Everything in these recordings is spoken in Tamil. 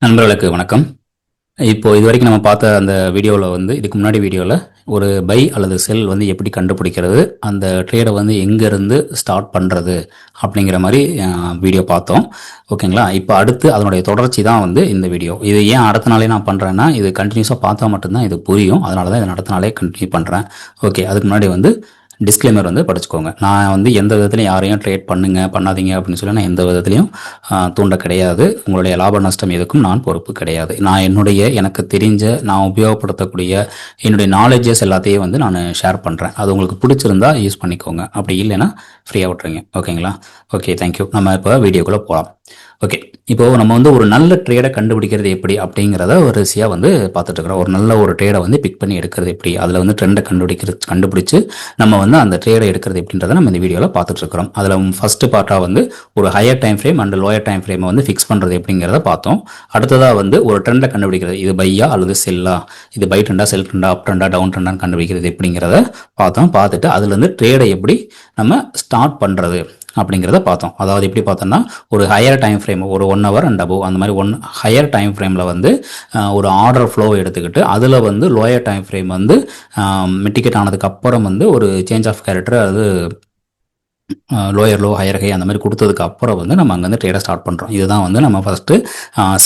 நண்பர்களுக்கு வணக்கம். இப்போ இதுவரைக்கும் நம்ம பார்த்த அந்த வீடியோவில் இதுக்கு முன்னாடி வீடியோவில் ஒரு பை அல்லது செல் எப்படி கண்டுபிடிக்கிறது, அந்த ட்ரேடை எங்கேருந்து ஸ்டார்ட் பண்ணுறது அப்படிங்கிற மாதிரி வீடியோ பார்த்தோம். ஓகேங்களா? இப்போ அடுத்து அதனுடைய தொடர்ச்சி தான் இந்த வீடியோ. இது ஏன் அடுத்த நாளே நான் பண்ணுறேன்னா, இது கண்டினியூஸாக பார்த்தா மட்டும்தான் இது புரியும். அதனால தான் இதை அடுத்த நாளே கண்டினியூ பண்ணுறேன். ஓகே, அதுக்கு முன்னாடி டிஸ்க்ளைமர் படிச்சுக்கோங்க. நான் எந்த விதத்துலையும் யாரையும் ட்ரேட் பண்ணுங்க பண்ணாதீங்க அப்படின்னு சொல்லி நான் எந்த விதத்துலையும் தூண்ட கிடையாது. உங்களுடைய லாப நஷ்டம் எதுக்கும் நான் பொறுப்பு கிடையாது. நான் எனக்கு தெரிஞ்ச நான் உபயோகப்படுத்தக்கூடிய என்னுடைய நாலேஜஸ் எல்லாத்தையும் நான் ஷேர் பண்ணுறேன். அது உங்களுக்கு பிடிச்சிருந்தா யூஸ் பண்ணிக்கோங்க, அப்படி இல்லைன்னா ஃப்ரீயாக விட்டுருங்க. ஓகேங்களா? Okay, thank you. நம்ம இப்போ வீடியோக்குள்ளே போகலாம். ஓகே, இப்போ நம்ம ஒரு நல்ல ட்ரேடை கண்டுபிடிக்கிறது எப்படி அப்படிங்கிறத வரிசையாக பார்த்துட்டு இருக்கிறோம். ஒரு நல்ல ஒரு ட்ரேடை பிக் பண்ணி எடுக்கிறது எப்படி, அதில் ட்ரெண்டை கண்டுபிடிச்சு நம்ம அந்த ட்ரேடை எடுக்கிறது எப்படின்றத நம்ம இந்த வீடியோவில் பார்த்துட்டு இருக்கிறோம். அதில் ஃபர்ஸ்ட் பார்ட்டாக ஒரு higher time frame and lower time ஃப்ரேமை ஃபிக்ஸ் பண்ணுறது எப்படிங்கிறத பார்த்தோம். அடுத்ததாக ஒரு ட்ரெண்டை கண்டுபிடிக்கிறது, இது பையா அல்லது செல்லா, இது பை ட்ரெண்டா செல் ட்ரெண்டா அப் ட்ரெண்டா டவுன் ட்ரெண்டான்னு கண்டுபிடிக்கிறது எப்படிங்கிறத பார்த்தோம். பார்த்துட்டு அதுலேருந்து ட்ரேடை எப்படி நம்ம ஸ்டார்ட் பண்ணுறது அப்படிங்கிறத பார்த்தோம். அதாவது எப்படி பார்த்தோம்னா, ஒரு ஹையர் டைம் ஃப்ரேம், ஒரு 1 hour அண்ட் அபவ் அந்த மாதிரி ஹையர் டைம் ஃப்ரேமில் ஒரு ஆர்டர் ஃப்ளோ எடுத்துக்கிட்டு அதில் லோயர் டைம் ஃப்ரேம் மிட்டிகேட் ஆனதுக்கு அப்புறம் ஒரு சேஞ்ச் ஆஃப் கேரக்டர், அது லோயர் லோ ஹையர் ஹை அந்த மாதிரி கொடுத்ததுக்கு அப்புறம் நம்ம அங்கேருந்து ட்ரேடை ஸ்டார்ட் பண்ணுறோம். இதுதான் நம்ம ஃபஸ்ட்டு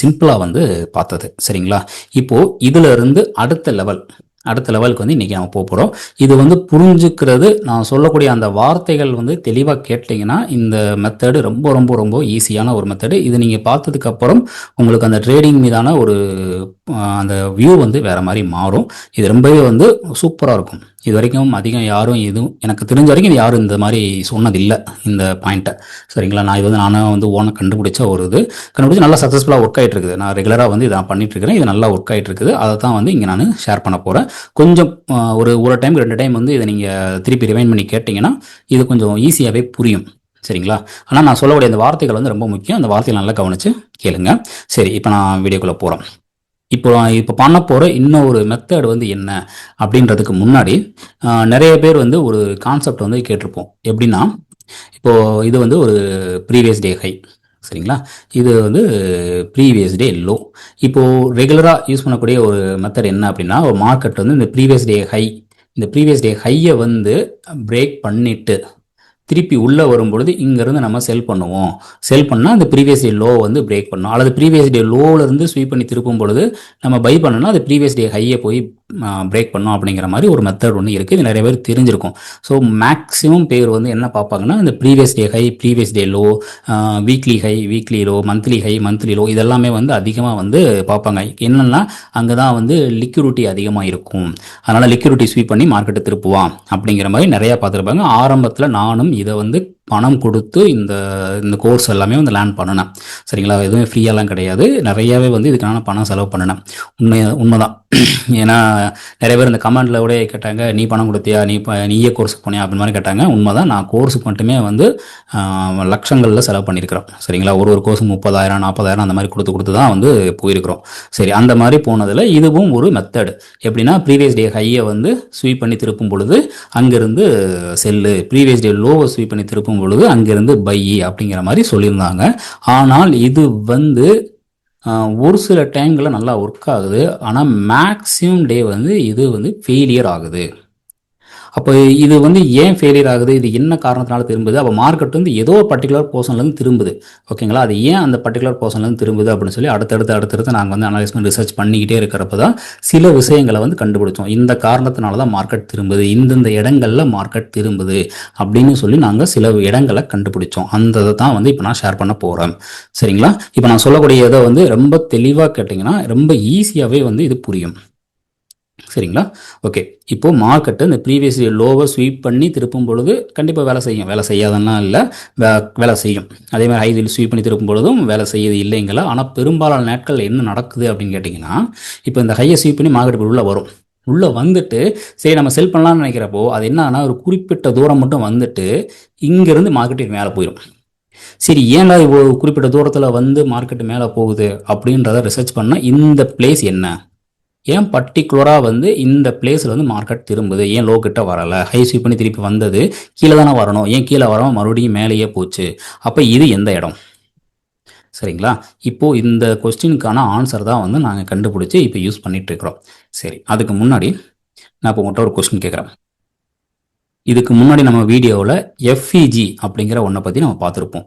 சிம்பிளாக பார்த்தது. சரிங்களா? இப்போது இதில் இருந்து அடுத்த லெவலுக்கு இன்றைக்கி நம்ம போகிறோம். இது புரிஞ்சுக்கிறது, நான் சொல்லக்கூடிய அந்த வார்த்தைகள் தெளிவாக கேட்டிங்கன்னா இந்த மெத்தடு ரொம்ப ரொம்ப ரொம்ப ஈஸியான ஒரு மெத்தடு. இது நீங்கள் பார்த்ததுக்கப்புறம் உங்களுக்கு அந்த ட்ரேடிங் மீதான ஒரு அந்த வியூ வேறு மாதிரி மாறும். இது ரொம்பவே சூப்பராக இருக்கும். இது வரைக்கும் அதிகம் யாரும் எதுவும் எனக்கு தெரிஞ்ச வரைக்கும் யாரும் இந்த மாதிரி சொன்னதில்லை இந்த பாயிண்ட்டை. சரிங்களா? நான் இது நானும் ஓனை கண்டுபிடிச்ச ஒரு கண்டுபிடிச்சி நல்லா சக்ஸஸ்ஃபுல்லாக ஒர்க் ஆகிட்டு இருக்குது. நான் ரெகுலராக இதை நான் பண்ணிட்டு இருக்கிறேன். இது நல்லா ஒர்க் ஆகிட்டு இருக்குது. அதை தான் இங்கே நான் ஷேர் பண்ண போகிறேன். கொஞ்சம் ஒரு டைம் 2 டைம் இதை நீங்கள் திருப்பி ரிவைண்ட் பண்ணி கேட்டிங்கன்னா இது கொஞ்சம் ஈஸியாகவே புரியும். சரிங்களா? ஆனால் நான் சொல்லக்கூடிய அந்த வார்த்தைகள் ரொம்ப முக்கியம். அந்த வார்த்தைகள் நல்லா கவனித்து கேளுங்க. சரி, இப்போ நான் வீடியோக்குள்ளே போகிறோம். இப்போ பண்ண போகிற இன்னொரு மெத்தட் என்ன அப்படின்றதுக்கு முன்னாடி நிறைய பேர் ஒரு கான்செப்ட் கேட்டிருப்போம். எப்படின்னா, இப்போது இது ஒரு ப்ரீவியஸ் டே ஹை. சரிங்களா? இது ப்ரீவியஸ் டே லோ. இப்போது ரெகுலராக யூஸ் பண்ணக்கூடிய ஒரு மெத்தட் என்ன அப்படின்னா, ஒரு மார்க்கெட் இந்த ப்ரீவியஸ் டே ஹையை பிரேக் பண்ணிட்டு திருப்பி உள்ளே வரும்பொழுது இங்கேருந்து நம்ம செல் பண்ணுவோம். செல் பண்ணால் அந்த ப்ரீவியஸ் டே லோ பிரேக் பண்ணணும், அல்லது ப்ரீவியஸ் டே லோவிலேருந்து ஸ்வீப் பண்ணி திருப்பும் பொழுது நம்ம பை பண்ணோம்னா அது ப்ரீவியஸ் டே ஹையை போய் பிரேக் பண்ணோம் அப்படிங்கிற மாதிரி ஒரு மெத்தட் ஒன்று இருக்குது. இது நிறைய பேர் தெரிஞ்சிருக்கும். ஸோ மேக்ஸிமம் பேர் என்ன பார்ப்பாங்கன்னா, இந்த previous day high, previous day low, weekly high, weekly low, monthly high, monthly low, இதெல்லாமே அதிகமாக பார்ப்பாங்க. என்னென்னா அங்கே தான் லிக்விடிட்டி அதிகமாக இருக்கும். அதனால் லிக்விடிட்டி ஸ்வீப் பண்ணி மார்க்கெட்டை திருப்புவான் அப்படிங்கிற மாதிரி நிறையா பார்த்துருப்பாங்க. ஆரம்பத்தில் நானும் இதை பணம் கொடுத்து இந்த கோர்ஸ் எல்லாமே லேர்ன் பண்ணினேன். சரிங்களா? எதுவுமே ஃப்ரீயெல்லாம் கிடையாது. நிறையாவே இதுக்கான பணம் செலவு பண்ணினேன். உண்மைதான். ஏன்னா நிறைய பேர் இந்த கமெண்ட்ல கூட கேட்டாங்க, நீ பணம் கொடுத்தியா, நீயே கோர்ஸுக்கு போனியா அப்படின்னு மாதிரி கேட்டாங்க. உண்மைதான். நான் கோர்ஸுக்கு மட்டுமே லட்சங்களில் செலவு பண்ணியிருக்கிறோம். சரிங்களா? ஒரு கோர்ஸு 30,000 40,000 அந்த மாதிரி கொடுத்து தான் போயிருக்கிறோம். சரி, அந்த மாதிரி போனதில் இதுவும் ஒரு மெத்தடு. எப்படின்னா, ப்ரீவியஸ் டே ஹையை ஸ்வீப் பண்ணி திருப்பும் பொழுது அங்கேருந்து செல்லு, ப்ரீவியஸ் டே லோவை ஸ்வீப் பண்ணி திருப்பும் பொழுது அங்கிருந்து பை அப்படிங்கிற மாதிரி சொல்லியிருந்தாங்க. ஆனால் இது ஒரு சில டைம்களில் நல்லா ஒர்க் ஆகுது. ஆனால் மேக்ஸிமம் டே இது ஃபெயிலியர் ஆகுது. அப்போ இது ஏன் ஃபெயிலியர் ஆகுது, இது என்ன காரணத்தினால திரும்புது? அப்போ மார்க்கெட் ஏதோ பர்டிகுலர் போர்ஷன்லேருந்து திரும்புது. ஓகேங்களா? அது ஏன் அந்த பர்டிகுலர் போர்ஷன்லேருந்து திரும்புது அப்படின்னு சொல்லி அடுத்தடுத்து நாங்கள் அனலைஸ் பண்ணி ரிசர்ச் பண்ணிக்கிட்டே இருக்கிறப்ப தான் சில விஷயங்களை கண்டுபிடிச்சோம். இந்த காரணத்தினால தான் மார்க்கெட் திரும்புது, இந்தந்த இடங்களில் மார்க்கெட் திரும்புது அப்படின்னு சொல்லி நாங்கள் சில இடங்களை கண்டுபிடிச்சோம். அந்த தான் இப்போ நான் ஷேர் பண்ண போகிறேன். சரிங்களா? இப்போ நான் சொல்லக்கூடிய இதை ரொம்ப தெளிவாக கேட்டிங்கன்னா ரொம்ப ஈஸியாகவே இது புரியும். சரிங்களா? ஓகே, இப்போது மார்க்கெட்டு இந்த ப்ரீவியஸ் லோவை ஸ்வீப் பண்ணி திருப்பும் பொழுது கண்டிப்பாக வேலை செய்யும். வேலை செய்யாதன்னா இல்லை, வேலை செய்யும். அதே மாதிரி ஹைதில் ஸ்வீப் பண்ணி திருப்பும் பொழுதும் வேலை செய்யுது இல்லைங்களா? ஆனால் பெரும்பாலான நாட்கள் என்ன நடக்குது அப்படின்னு கேட்டிங்கன்னா, இப்போ இந்த ஹையை ஸ்வீப் பண்ணி மார்க்கெட் உள்ளே வரும். உள்ளே வந்துட்டு சரி நம்ம செல் பண்ணலாம்னு நினைக்கிறப்போ அது என்னன்னா, ஒரு குறிப்பிட்ட தூரம் மட்டும் வந்துட்டு இங்கேருந்து மார்க்கெட்டுக்கு மேலே போயிடும். சரி, ஏன்னா இவ்வளோ குறிப்பிட்ட தூரத்தில் மார்க்கெட்டு மேலே போகுது அப்படின்றத ரிசர்ச் பண்ணால் இந்த பிளேஸ் என்ன, ஏன் பர்டிகுலராக இந்த பிளேஸில் மார்க்கெட் திரும்புது, ஏன் லோ கிட்ட வரலை, ஹை ஸ்வீப் பண்ணி திருப்பி வந்தது கீழே தானே வரணும், ஏன் கீழே வராமல் மறுபடியும் மேலேயே போச்சு, அப்போ இது எந்த இடம்? சரிங்களா? இப்போது இந்த கொஸ்டினுக்கான ஆன்சர் தான் வந்து நாங்கள் கண்டுபிடிச்சி இப்போ யூஸ் பண்ணிட்டு இருக்கிறோம். சரி, அதுக்கு முன்னாடி நான் இப்போ உங்கள்கிட்ட ஒரு கொஸ்டின் கேட்குறேன். இதுக்கு முன்னாடி நம்ம வீடியோவில் எஃப்இஜி அப்படிங்கிற ஒன்றை பற்றி நம்ம பார்த்துருப்போம்.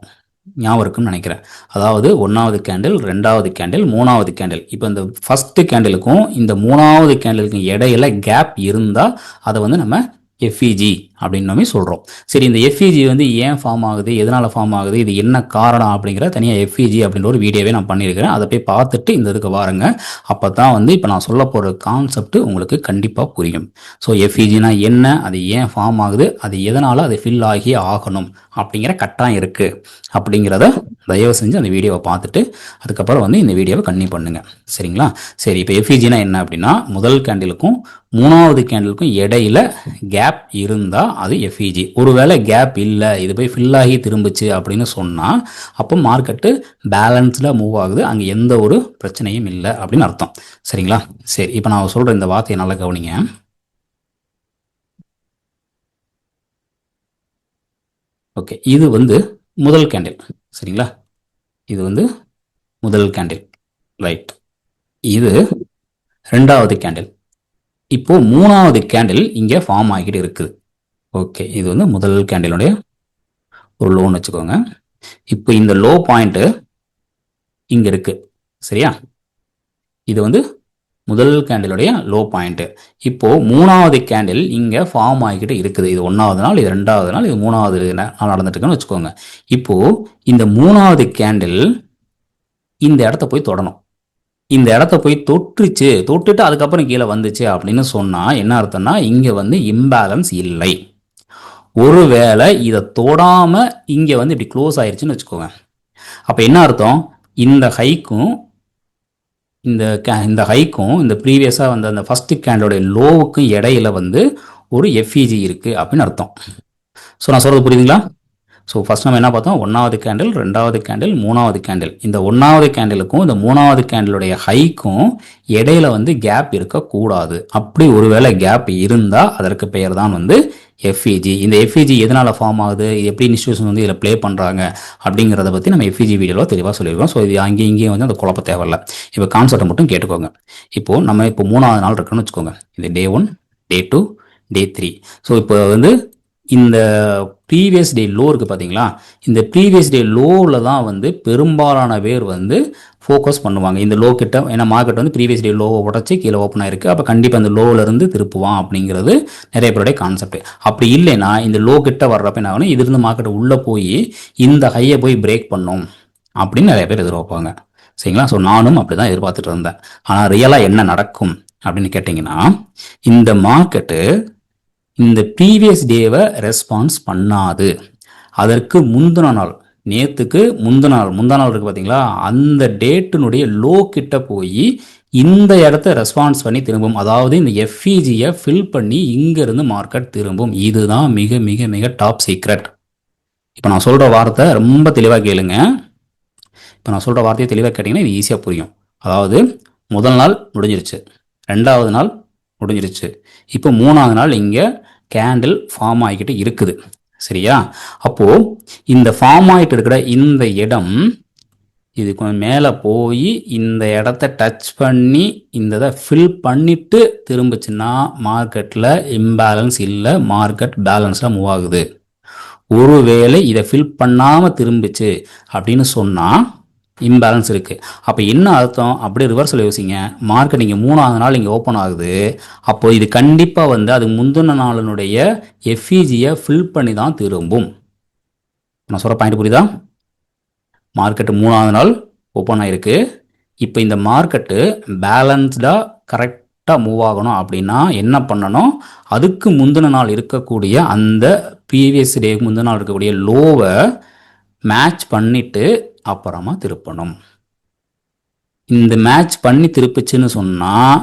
ஞாபகம் இருக்குன்னு நினைக்கிறேன். அதாவது 1வது கேண்டில், 2வது கேண்டில், 3வது கேண்டில். இப்போ இந்த ஃபஸ்ட்டு கேண்டிலுக்கும் இந்த 3வது கேண்டிலுக்கும் இடையில கேப் இருந்தால் அதை வந்து நம்ம எஃப்இஜி அப்படின்னு சொல்கிறோம். சரி, இந்த எஃப்இஜி வந்து ஏன் ஃபார்ம் ஆகுது, எதனால் ஃபார்ம் ஆகுது, இது என்ன காரணம் அப்படிங்கிற தனியாக எஃப்இஜி அப்படின்ற ஒரு வீடியோவே நான் பண்ணியிருக்கிறேன். அதை போய் பார்த்துட்டு இந்த இதுக்கு வாருங்க. அப்போ தான் வந்து இப்போ நான் சொல்ல போகிற கான்செப்ட் உங்களுக்கு கண்டிப்பாக புரியும். ஸோ எஃப்இஜினா என்ன, அது ஏன் ஃபார்ம் ஆகுது, அது எதனால் அது ஃபில் ஆகி ஆகணும் அப்படிங்கிற கட்டாயம் இருக்குது அப்படிங்கிறத தயவு செஞ்சு அந்த வீடியோவை பார்த்துட்டு அதுக்கப்புறம் வந்து இந்த வீடியோவை கன்டினியூ பண்ணுங்கள். சரிங்களா? சரி, இப்போ எஃப்இஜினா என்ன அப்படின்னா, முதல் கேண்டிலுக்கும் 3வது கேண்டிலுக்கும் இடையில கேப் இருந்தால் அது எஃப்இஜி. ஒருவேளை கேப் இல்லை, இது போய் ஃபில் ஆகி திரும்பிச்சு அப்படின்னு சொன்னால் அப்போ மார்க்கெட்டு பேலன்ஸ்டாக மூவ் ஆகுது, அங்கே எந்த ஒரு பிரச்சனையும் இல்லை அப்படின்னு அர்த்தம். சரிங்களா? சரி, இப்போ நான் சொல்கிற இந்த வார்த்தையை நல்லா கவனிங்க. ஓகே, இது வந்து முதல் கேண்டில். சரிங்களா? இது வந்து முதல் கேண்டில், ரைட். இது 2வது கேண்டில். இப்போ 3வது கேண்டில் இங்கே ஃபார்ம் ஆகிட்டு இருக்குது. ஓகே, இது வந்து முதல் கேண்டிலுடைய ஒரு லோன்னு வச்சுக்கோங்க. இப்போ இந்த லோ பாயிண்ட் இங்க இருக்கு. சரியா? இது வந்து முதல் கேண்டிலுடைய லோ பாயிண்ட். இப்போ 3வது கேண்டில் இங்க ஃபார்ம் ஆகிக்கிட்டு இருக்குது. இது 1வது நாள், இது 2வது நாள், இது 3வது நாள் நடந்துட்டு இருக்குன்னு வச்சுக்கோங்க. இப்போ இந்த 3வது கேண்டில் இந்த இடத்த போய் தொடணும். இந்த இடத்த போய் தொட்டுட்டு அதுக்கப்புறம் கீழே வந்துச்சு அப்படின்னு சொன்னா என்ன அர்த்தம்னா, இங்க வந்து இம்பேலன்ஸ் இல்லை. ஒருவேளை இதை தொடாம இங்க வந்து இப்படி க்ளோஸ் ஆயிருச்சுன்னு வச்சுக்கோங்க. அப்ப என்ன அர்த்தம், இந்த ஹைக்கும் இந்த ஹைக்கும் இந்த ப்ரீவியஸாக வந்த அந்த ஃபர்ஸ்ட் கேண்டலோடைய லோவுக்கும் இடையில வந்து ஒரு எஃப்இஜி இருக்கு அப்படின்னு அர்த்தம். ஸோ நான் சொல்றது புரியுதுங்களா? ஸோ ஃபர்ஸ்ட் நம்ம என்ன பார்த்தோம், 1வது கேண்டில், 2வது கேண்டில், 3வது கேண்டில். இந்த 1வது கேண்டிலுக்கும் இந்த 3வது கேண்டிலுடைய ஹைக்கும் இடையில வந்து கேப் இருக்கக்கூடாது. அப்படி ஒருவேளை கேப் இருந்தால் அதற்கு பெயர் தான் வந்து எஃப்இஜி. இந்த எஃப்இஜி எதனால் ஃபார்ம் ஆகுது, இது எப்படி இன்ஸ்டியூஷன் வந்து இதில் ப்ளே பண்ணுறாங்க அப்படிங்கிறத பற்றி நம்ம எஃப்இஜி வீடியோவில் தெளிவாக சொல்லியிருக்கோம். ஸோ இது அங்கேயும் இங்கேயும் வந்து அந்த குழப்ப தேவையில்லை. இப்போ கான்செப்டை மட்டும் கேட்டுக்கோங்க. இப்போது நம்ம இப்போ 3வது நாள் இருக்குன்னு வச்சுக்கோங்க. இது டே 1, டே 2, டே 3. ஸோ இப்போ வந்து இந்த ப்ரீவியஸ் டே லோ இருக்குது பார்த்தீங்களா, இந்த ப்ரீவியஸ் டே லோவில் தான் வந்து பெரும்பாலான பேர் வந்து ஃபோக்கஸ் பண்ணுவாங்க இந்த லோ கிட்ட. ஏன்னா மார்க்கெட் வந்து ப்ரீவியஸ் டே லோவை உடச்சி கீழே ஓப்பன் ஆயிருக்கு, அப்போ கண்டிப்பாக அந்த லோவிலேருந்து திருப்புவான் அப்படிங்கிறது நிறைய பேருடைய கான்செப்ட். அப்படி இல்லைன்னா இந்த லோ கிட்ட வர்றப்ப என்ன ஆகணும், இதுலேருந்து மார்க்கெட் உள்ளே போய் இந்த ஹையை போய் பிரேக் பண்ணும் அப்படின்னு நிறைய பேர் எதிர்பார்ப்பாங்க. சரிங்களா? ஸோ நானும் அப்படி தான் எதிர்பார்த்துட்டு இருந்தேன். ஆனால் ரியலாக என்ன நடக்கும் அப்படின்னு கேட்டிங்கன்னா, இந்த மார்க்கெட்டு இந்த ப்ரீவியஸ் டேவை ரெஸ்பான்ஸ் பண்ணாது. அதற்கு முந்தின நாள், நேற்றுக்கு முந்தின நாள் இருக்குது பார்த்தீங்களா, அந்த டேட்டினுடைய லோ கிட்ட போய் இந்த இடத்த ரெஸ்பான்ஸ் பண்ணி திரும்பும். அதாவது இந்த எஃப்இஜியை ஃபில் பண்ணி இங்கேருந்து மார்க்கெட் திரும்பும். இதுதான் மிக மிக மிக டாப் சீக்ரெட். இப்போ நான் சொல்கிற வார்த்தை ரொம்ப தெளிவாக கேளுங்க. இப்போ நான் சொல்கிற வார்த்தையை தெளிவாக கேட்டிங்கன்னா இது ஈஸியாக புரியும். அதாவது முதல் நாள் முடிஞ்சிருச்சு, 2வது நாள் முடிஞ்சிருச்சு, இப்போ 3வது நாள் இங்கே கேண்டில் ஃபார்ம் ஆகிக்கிட்டு இருக்குது. சரியா? அப்போ இந்த ஃபார்ம் ஆகிட்டு இருக்கிற இந்த இடம் இது கொஞ்சம் மேலே போய் இந்த இடத்த டச் பண்ணி இந்த இதை ஃபில் பண்ணிட்டு திரும்பிச்சுன்னா மார்க்கெட்டில் இம்பேலன்ஸ் இல்லை, மார்க்கெட் பேலன்ஸாக மூவ் ஆகுது. ஒருவேளை இதை ஃபில் பண்ணாமல் திரும்பிச்சு அப்படின்னு சொன்னால் இம்பேலன்ஸ் இருக்குது. அப்போ என்ன அர்த்தம், அப்படியே ரிவர்ஸில் யோசிங்க. மார்க்கெட் இங்கே 3வது நாள் இங்கே ஓப்பன் ஆகுது, அப்போ இது கண்டிப்பாக வந்து அது முந்தின நாளினுடைய எஃப்இஜியை ஃபில் பண்ணி தான் திரும்பும். நான் சொல்கிற பாயிண்ட் புரியுதா? மார்க்கெட்டு 3வது நாள் ஓப்பன் ஆகிருக்கு. இப்போ இந்த மார்க்கெட்டு பேலன்ஸ்டாக கரெக்டாக மூவ் ஆகணும் அப்படின்னா என்ன பண்ணணும், அதுக்கு முந்தின நாள் இருக்கக்கூடிய அந்த ப்ரீவியஸ் டே முந்தின நாள் இருக்கக்கூடிய லோவை மேட்ச் பண்ணிவிட்டு அப்புறமா திருப்பணும். இந்த மேட்ச் பண்ணி திருப்பிச்சுன்னு சொன்னால்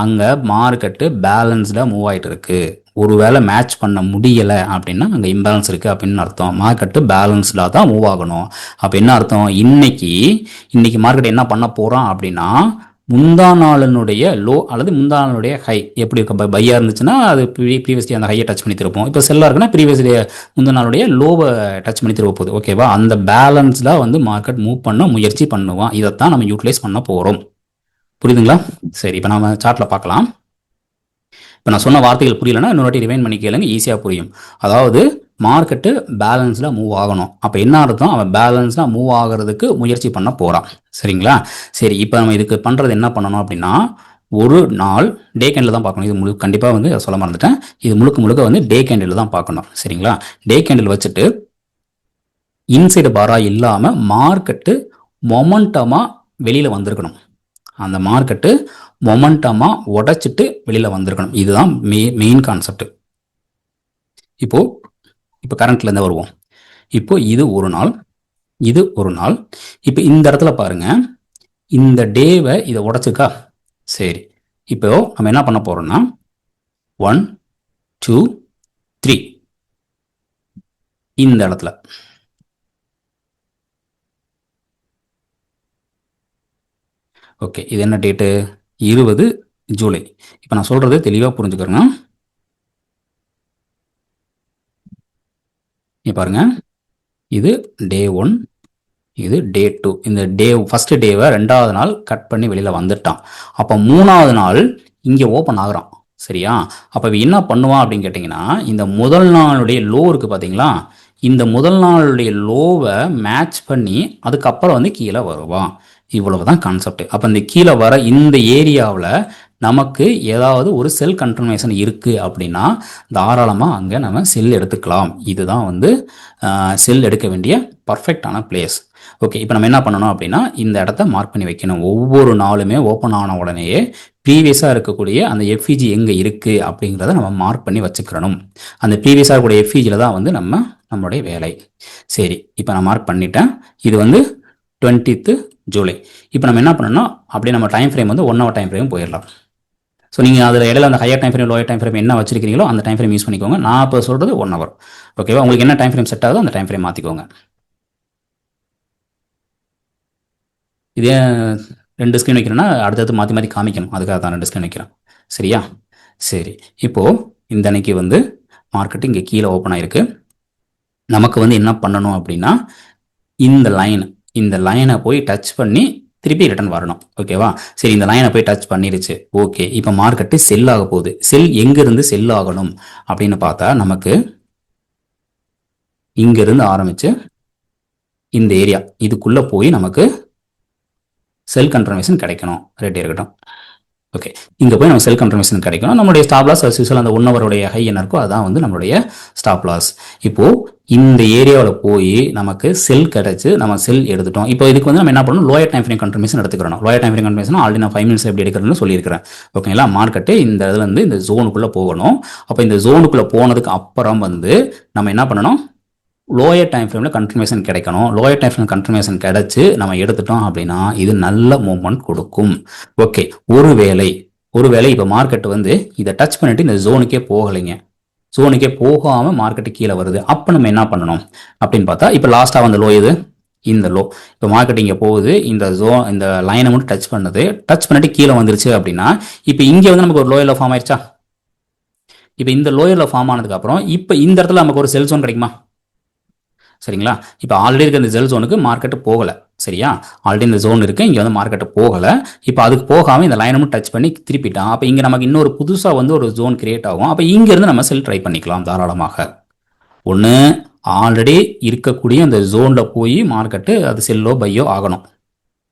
அங்கே மார்க்கெட்டு பேலன்ஸ்டாக மூவ் ஆகிட்டு இருக்கு. ஒருவேளை மேட்ச் பண்ண முடியலை அப்படின்னா அங்கே இம்பேலன்ஸ் இருக்குது அப்படின்னு அர்த்தம். மார்க்கெட்டு பேலன்ஸ்டாக தான் மூவ் ஆகணும். அப்போ என்ன அர்த்தம், இன்னைக்கு மார்க்கெட் என்ன பண்ண போகிறான் அப்படின்னா முந்தா நாளினுடைய லோ அல்லது முந்தா நாளுடைய ஹை எப்படி இருக்கும்? பையாக இருந்துச்சுன்னா அது ப்ரீவியஸ் டே அந்த ஹையை டச் பண்ணி திருப்போம். இப்போ செல்லாக இருக்குன்னா ப்ரீவியஸ் டே முந்தா நாளுடைய லோவை டச் பண்ணி திருப்ப போகுது. ஓகேவா? அந்த பேலன்ஸ்டாக வந்து மார்க்கெட் மூவ் பண்ண முயற்சி பண்ணுவான். இதைத்தான் நம்ம யூட்டிலைஸ் பண்ண போகிறோம். புரியுதுங்களா? சரி, இப்போ நம்ம சார்ட்டில் பார்க்கலாம். இப்போ நான் சொன்ன வார்த்தைகள் புரியலன்னா இன்னொரு வாட்டி ரிவைண்ட் பண்ணி கேளுங்க, ஈஸியாக புரியும். அதாவது மார்க்கெட்டு பேலன்ஸ்டாக மூவ் ஆகணும். அப்போ என்ன அர்த்தம்? அவன் பேலன்ஸ்டாக மூவ் ஆகிறதுக்கு முயற்சி பண்ண போகிறான். சரிங்களா? சரி, இப்போ நம்ம இதுக்கு பண்ணுறது என்ன பண்ணணும் அப்படின்னா, ஒரு நாள் டே கேண்டில் தான் பார்க்கணும். இது கண்டிப்பாக வந்து சொல்ல மறந்துட்டேன். இது முழுக்க வந்து டே கேண்டில் தான் பார்க்கணும். சரிங்களா? டே கேண்டில் வச்சுட்டு இன்சைடு பாரா இல்லாமல் மார்க்கெட்டு மொமெண்டமாக வெளியில் வந்திருக்கணும். அந்த மார்க்கெட்டு மொமெண்டமாக உடைச்சிட்டு வெளியில் வந்திருக்கணும். இதுதான் மெயின் கான்செப்ட். இப்போ கரண்ட்லேருந்து வருவோம். இப்போ இது ஒரு நாள், இது ஒரு நாள். இப்போ இந்த இடத்துல பாருங்க, இந்த டேவை இதை உடைச்சுக்கா. சரி, இப்போ நம்ம என்ன பண்ண போறோம்னா 1 2 3 இந்த இடத்துல ஓகே. இது என்ன டேட்டு? 20 ஜூலை. இப்போ நான் சொல்றது தெளிவாக புரிஞ்சுக்கிறேங்க. பாருங்க, இது டே 1, இது டே 2. இந்த டே ஃபர்ஸ்ட் டேவை 2வது நாள் கட் பண்ணி வெளியில் வந்துட்டான். அப்போ 3வது நாள் இங்கே ஓப்பன் ஆகுறான். சரியா? அப்போ என்ன பண்ணுவான் அப்படின்னு கேட்டிங்கன்னா, இந்த முதல் நாளுடைய லோ இருக்குது பார்த்தீங்களா, இந்த முதல் நாளுடைய லோவை மேட்ச் பண்ணி அதுக்கப்புறம் வந்து கீழே வருவான். இவ்வளவு தான் கான்செப்ட். அப்போ இந்த கீழே வர இந்த ஏரியாவில் நமக்கு ஏதாவது ஒரு செல் கன்ஃபர்மேஷன் இருக்குது அப்படின்னா தாராளமாக அங்கே நம்ம செல் எடுத்துக்கலாம். இதுதான் வந்து செல் எடுக்க வேண்டிய பர்ஃபெக்டான பிளேஸ். ஓகே, இப்போ நம்ம என்ன பண்ணணும் அப்படின்னா இந்த இடத்த மார்க் பண்ணி வைக்கணும். ஒவ்வொரு நாளுமே ஓப்பன் ஆன உடனேயே ப்ரீவியஸாக இருக்கக்கூடிய அந்த எஃப்இஜி எங்கே இருக்குது அப்படிங்கிறத நம்ம மார்க் பண்ணி வச்சுக்கிறணும். அந்த ப்ரீவியஸாக இருக்கக்கூடிய எஃப்இஜியில் தான் வந்து நம்மளுடைய வேலை. சரி, இப்போ நான் மார்க் பண்ணிட்டேன். இது வந்து 20th ஜூலை. இப்போ நம்ம என்ன பண்ணணும்னா அப்படியே நம்ம டைம் ஃப்ரேம் வந்து 1 hour டைம் ஃப்ரேம் போயிடலாம். ஸோ நீங்கள் அதில் இடையில அந்த higher time frame lower time frame என்ன வச்சிருக்கீங்களோ அந்த டைம் ஃப்ரேம் யூஸ் பண்ணிக்கோங்க. நான் இப்போ சொல்கிறது 1 hour. ஓகேவா? உங்களுக்கு என்ன டைம் ஃப்ரேம் செட் ஆகுதோ அந்த டைம் ஃப்ரேம் மாற்றிக்கோங்க. இதே 2 ஸ்க்ரீன் வைக்கிறேன்னா அடுத்தடுத்து மாற்றி மாற்றி காமிக்கணும். அதுக்காக தான் 2 ஸ்க்ரீன் வைக்கிறேன். சரியா? சரி, இப்போது இந்த அன்னைக்கு வந்து மார்க்கெட்டு இங்கே கீழே ஓப்பன் ஆயிருக்கு. நமக்கு வந்து என்ன பண்ணணும் அப்படின்னா இந்த லைனை போய் டச் பண்ணி திருப்பி ரிட்டர்ன் வரணும். ஓகேவா? சரி, இந்த லைனை போய் டச் பண்ணிருச்சு. ஓகே, இப்போ மார்க்கெட்டு செல் ஆக போகுது. செல் எங்கிருந்து செல் ஆகணும் அப்படின்னு பார்த்தா நமக்கு இங்கிருந்து ஆரம்பிச்சு இந்த ஏரியா இதுக்குள்ள போய் நமக்கு செல் கன்ஃபர்மேஷன் கிடைக்கணும். ரெடி இருக்கட்டும். ஓகே, இங்கே போய் நம்ம செல் கன்ஃபர்மேஷன் கிடைக்கணும். நம்மளுடைய ஸ்டாப் லாஸ் அஸ் யூசுவல் அந்த 1 hour ஹை என்ன இருக்கோ அதான் வந்து நம்மளுடைய ஸ்டாப் லாஸ். இப்போது இந்த ஏரியாவில் போய் நமக்கு செல் கிடைச்சு நம்ம செல் எடுத்துட்டோம். இப்போ இதுக்கு வந்து நம்ம என்ன பண்ணணும்? லோயர் டைம் ஃப்ரேம் கன்ஃபர்மேஷன் எடுத்துக்கிறோம். Lower time frame confirmation already நான் 5 minutes எப்படி எடுக்கிறேன்னு சொல்லியிருக்கிறேன். ஓகேங்களா? மார்க்கெட்டு இந்த இதில் இருந்து இந்த ஜோனுக்குள்ளே போகணும். அப்போ இந்த ஜோனுக்குள்ளே போனதுக்கு அப்புறம் வந்து நம்ம என்ன பண்ணணும்? லோயர் டைம் ஃப்ரேமில் கன்ஃபர்மேஷன் கிடைக்கணும். லோயர் டைம் ஃப்ரேம் கன்ஃபர்மேஷன் கிடைச்சு நம்ம எடுத்துட்டோம் அப்படின்னா இது நல்ல மூவ்மெண்ட் கொடுக்கும். ஓகே, ஒருவேளை இப்போ மார்க்கெட் வந்து இதை டச் பண்ணிட்டு இந்த ஜோனுக்கே போகலைங்க, ஜோனுக்கே போகாமல் மார்க்கெட்டு கீழே வருது. அப்போ நம்ம என்ன பண்ணணும் அப்படின்னு பார்த்தா, இப்போ லாஸ்ட்டாக வந்த லோ இது, இந்த லோ. இப்போ மார்க்கெட் இங்கே போகுது, இந்த லைனை மட்டும் டச் பண்ணிட்டு கீழே வந்துருச்சு அப்படின்னா இப்போ இங்கே வந்து நமக்கு ஒரு லோயரில் ஃபார்ம் ஆயிடுச்சா? இப்போ இந்த லோயரில் ஃபார்ம் ஆனதுக்கு அப்புறம் இப்போ இந்த இடத்துல நமக்கு ஒரு செல் ஜோன் கிடைக்குமா? சரிங்களா? இப்போ ஆல்ரெடி இருக்க இந்த செல் ஜோனுக்கு மார்க்கெட்டு போகலை. சரியா? ஆல்ரெடி இந்த ஜோன் இருக்குது, இங்கே வந்து மார்க்கெட்டு போகலை. இப்போ அதுக்கு போகாமல் இந்த லைனமும் டச் பண்ணி திருப்பிட்டான். அப்போ இங்கே நமக்கு இன்னொரு புதுசாக வந்து ஒரு ஜோன் கிரியேட் ஆகும். அப்போ இங்கேருந்து நம்ம செல் ட்ரை பண்ணிக்கலாம் தாராளமாக. ஒன்று ஆல்ரெடி இருக்கக்கூடிய அந்த ஜோனில் போய் மார்க்கெட்டு அது செல்லோ பையோ ஆகணும்.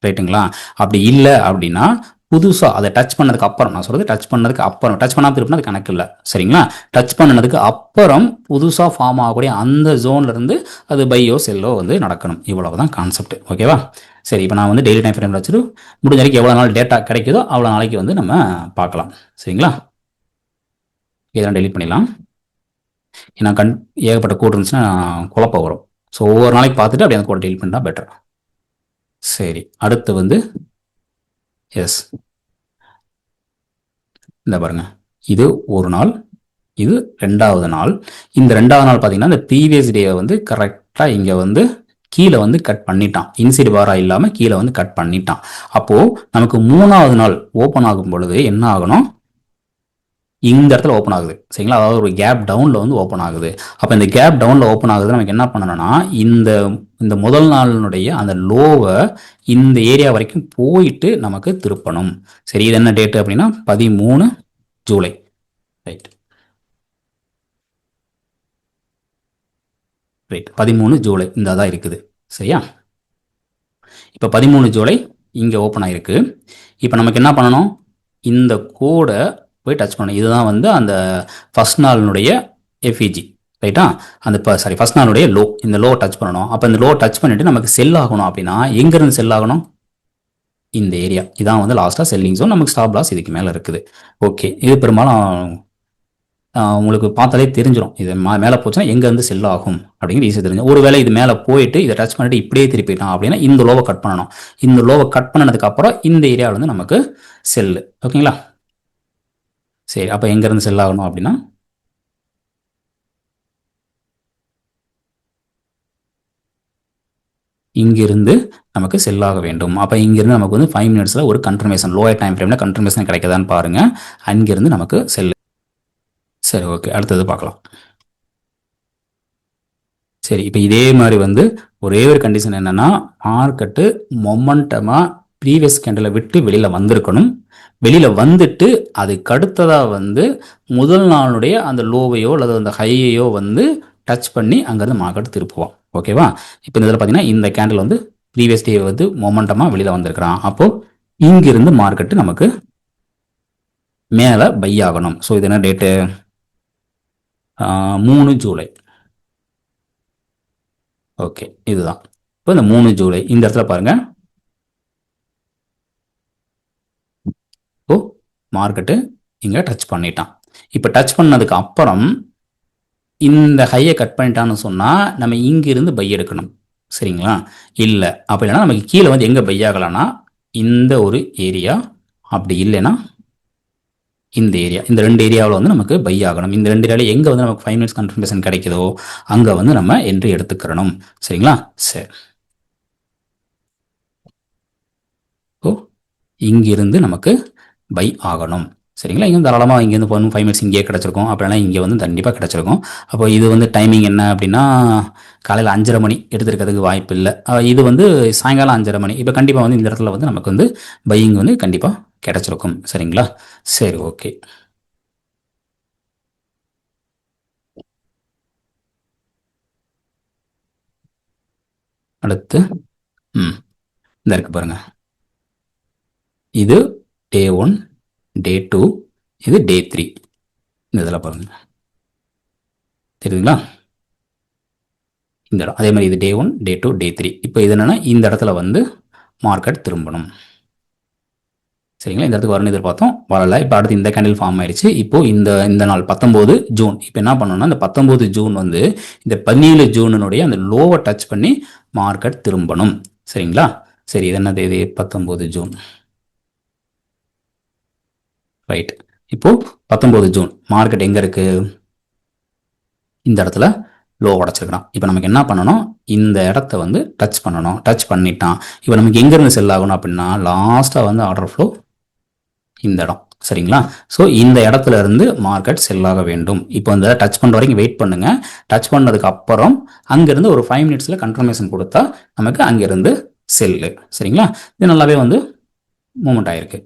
ரைட்டுங்களா? அப்படி இல்லை அப்படின்னா புதுசாக அதை டச் பண்ணதுக்கு அப்புறம், நான் சொல்கிறது டச் பண்ணதுக்கு அப்புறம், டச் பண்ணாமல் திருப்பினா அது கணக்கு இல்லை. சரிங்களா? டச் பண்ணதுக்கு அப்புறம் புதுசாக ஃபார்ம் ஆகக்கூடிய அந்த ஜோன்லேருந்து அது பையோ செல்லோ வந்து நடக்கணும். இவ்வளவு தான் கான்செப்ட். ஓகேவா? சரி, இப்போ நான் வந்து டெய்லி டைம் ஃப்ரேமில் வச்சுட்டு முடிஞ்ச வரைக்கும் எவ்வளோ நாள் டேட்டா கிடைக்குதோ அவ்வளோ நாளைக்கு வந்து நம்ம பார்க்கலாம். சரிங்களா? இதெல்லாம் டெலிட் பண்ணிடலாம். ஏன்னா ஏகப்பட்ட கோட் இருந்துச்சுன்னா குழப்பம் வரும். ஸோ ஒவ்வொரு நாளைக்கு பார்த்துட்டு அப்படியே அந்த கோட் டெலிட் பண்ணால் பெட்டர். சரி, அடுத்து வந்து எஸ், இந்த பாருங்க, இது ஒரு நாள், இது 2வது நாள். இந்த 2வது நாள் பார்த்தீங்கன்னா இந்த ப்ரீவியஸ் டேவை வந்து கரெக்டாக இங்கே வந்து கீழே வந்து கட் பண்ணிட்டான். இன்சைடு பாரா இல்லாம கீழே வந்து கட் பண்ணிட்டான். அப்போ நமக்கு 3வது நாள் ஓபன் ஆகும் பொழுது என்ன ஆகணும், இந்த இடத்துல ஓப்பன் ஆகுது. சரிங்களா, அதாவது ஒரு கேப் டவுன்ல வந்து ஓப்பன் ஆகுது. அப்போ இந்த கேப் டவுன்ல ஓப்பன் ஆகுது, நமக்கு என்ன பண்ணணும்னா இந்த இந்த முதல் நாளினுடைய அந்த லோவை இந்த ஏரியா வரைக்கும் போயிட்டு நமக்கு திருப்பணும். சரி, இது என்ன டேட்டு அப்படின்னா 13 ஜூலை. ரைட் ரைட் 13 ஜூலை இந்த தான் இருக்குது. சரியா, இப்போ 13 ஜூலை இங்கே ஓப்பன் ஆயிருக்கு. இப்போ நமக்கு என்ன பண்ணணும், இந்த கோடை போய் டச் பண்ணணும். இதுதான் வந்து அந்த ஃபர்ஸ்ட் நாளினுடைய எஃப்இஜி. ரைட்டா, அந்த சாரி ஃபர்ஸ்ட் நாளுடைய லோ, இந்த லோ டச் பண்ணணும். அப்போ இந்த லோ டச் பண்ணிட்டு நமக்கு செல் ஆகணும் அப்படின்னா எங்கேருந்து செல் ஆகணும், இந்த ஏரியா. இதான் வந்து லாஸ்ட்டாக செல்லிங் ஜோன். நமக்கு ஸ்டாப் லாஸ் இதுக்கு மேலே இருக்குது. ஓகே, இது பெரும்பாலும் உங்களுக்கு பார்த்தாலே தெரிஞ்சிடும். இது மேலே போச்சுன்னா எங்கேருந்து செல் ஆகும் அப்படிங்கிற ஈஸியாக தெரிஞ்சு. ஒருவேளை இது மேலே போயிட்டு இதை டச் பண்ணிட்டு இப்படியே திருப்பிட்டான் அப்படின்னா இந்த லோவை கட் பண்ணணும். இந்த லோவை கட் பண்ணதுக்கு அப்புறம் இந்த ஏரியாவில் வந்து நமக்கு செல்லு. ஓகேங்களா, சரி. அப்போ எங்கேருந்து செல் ஆகணும் அப்படின்னா இங்கிருந்து நமக்கு செல் ஆக வேண்டும். அப்போ இங்கிருந்து நமக்கு வந்து 5 மினிட்ஸில் ஒரு கன்ஃபர்மேஷன், லோயர் டைம் ஃப்ரேமில் கன்ஃபர்மேஷன் கிடைக்குதான்னு பாருங்கள். அங்கிருந்து நமக்கு செல். சரி, ஓகே, அடுத்தது பார்க்கலாம். சரி, இப்போ இதே மாதிரி வந்து ஒரே ஒரு கண்டிஷன் என்னன்னா, மார்க்கெட்டு மொமெண்டமாக ப்ரீவியஸ் கேண்டிலை விட்டு வெளியில் வந்திருக்கணும். வெளியில் வந்துட்டு அதுக்கு அடுத்ததாக வந்து முதல் நாளுடைய அந்த லோவையோ அல்லது அந்த ஹையையோ வந்து டச் பண்ணி அங்கேருந்து மார்க்கெட் திருப்புவோம். ஓகேவா, இப்போ இந்த இதில் பார்த்தீங்கன்னா இந்த கேண்டில் வந்து ப்ரீவியஸ் டே வந்து மொமெண்டமாக வெளியில் வந்திருக்கிறான். அப்போது இங்கிருந்து மார்க்கெட்டு நமக்கு மேலே பை ஆகணும். ஸோ இது என்ன டேட்டு, 3 ஜூலை. ஓகே, இதுதான். இப்போ இந்த 3 ஜூலை இந்த இடத்துல பாருங்க, இப்போ மார்க்கெட்டு இங்கே டச் பண்ணிட்டான். இப்போ டச் பண்ணதுக்கு அப்புறம் இந்த ஹையை கட் பண்ணிட்டான்னு சொன்னால் நம்ம இங்கிருந்து பை எடுக்கணும். சரிங்களா, இல்லை அப்படி இல்லைன்னா நமக்கு கீழே வந்து எங்கே பை ஆகலாம்னா இந்த ஒரு ஏரியா, அப்படி இல்லைன்னா இந்த ஏரியா. இந்த 2 ஏரியாவில் வந்து நமக்கு பை ஆகணும். இந்த 2 ஏரியாவில் எங்கே வந்து நமக்கு 5 மினிட்ஸ் கன்ஃபர்மேஷன் கிடைக்குதோ அங்கே வந்து நம்ம என்ட்ரி எடுத்துக்கிறணும். சரிங்களா, சரி. ஓ, இங்கிருந்து நமக்கு பை ஆகணும். சரிங்களா, இங்கே தாராளமாக இங்கேருந்து 5 மினிட்ஸ் இங்கேயே கிடச்சிருக்கும். அப்படின்னா இங்கே வந்து கண்டிப்பாக கிடச்சிருக்கும். அப்போ இது வந்து டைமிங் என்ன அப்படின்னா காலையில் 5:30 மணி எடுத்துருக்கிறதுக்கு வாய்ப்பு இல்லை. இது வந்து சாயங்காலம் 5:30 மணி. இப்போ கண்டிப்பாக வந்து இந்த இடத்துல வந்து நமக்கு வந்து பையிங் வந்து கண்டிப்பாக கிடச்சிருக்கும். சரிங்களா, சரி, ஓகே. அடுத்து இந்த இருக்கு பாருங்க, இது டே 1, டே 2, இது டே 3. இந்த இதில் பாருங்க தெரியுதுங்களா, இந்த இடம். அதே மாதிரி இது டே 1, டே 2, டே 3. இப்போ இது என்னன்னா இந்த இடத்துல வந்து மார்க்கெட் திரும்பணும். சரிங்களா, இந்த இடத்துக்கு வரணும் எதிர்பார்த்தோம், வரல. இப்போ அடுத்து இந்த கேண்டில் ஃபார்ம் ஆயிடுச்சு. இப்போ இந்த நாள் 19 ஜூன். இப்போ என்ன பண்ணணும்னா இந்த 19 ஜூன் வந்து இந்த 17 ஜூனுடைய அந்த லோவை டச் பண்ணி மார்க்கெட் திரும்பணும். சரிங்களா, சரி. இது என்ன தேதி, 19 ஜூன். ரைட், இப்போ 19 ஜூன் மார்க்கெட் எங்க இருக்கு, இந்த இடத்துல லோ உடச்சிருக்கிறான். இப்போ நமக்கு என்ன பண்ணணும், இந்த இடத்த வந்து டச் பண்ணணும். டச் பண்ணிட்டான். இப்போ நமக்கு எங்கேருந்து செல் ஆகணும் அப்படின்னா லாஸ்ட்டாக வந்து ஆர்டர் ஃப்ளோ இந்த இடம். சரிங்களா, ஸோ இந்த இடத்துல இருந்து மார்க்கெட் செல் ஆக வேண்டும். இப்போ இந்த டச் பண்ணுற வரைக்கும் வெயிட் பண்ணுங்க. டச் பண்ணதுக்கு அப்புறம் அங்கிருந்து ஒரு 5 மினிட்ஸில் கன்ஃபர்மேஷன் கொடுத்தா நமக்கு அங்கிருந்து செல்லு. சரிங்களா, இது நல்லாவே வந்து மூவ்மெண்ட் ஆயிருக்கு.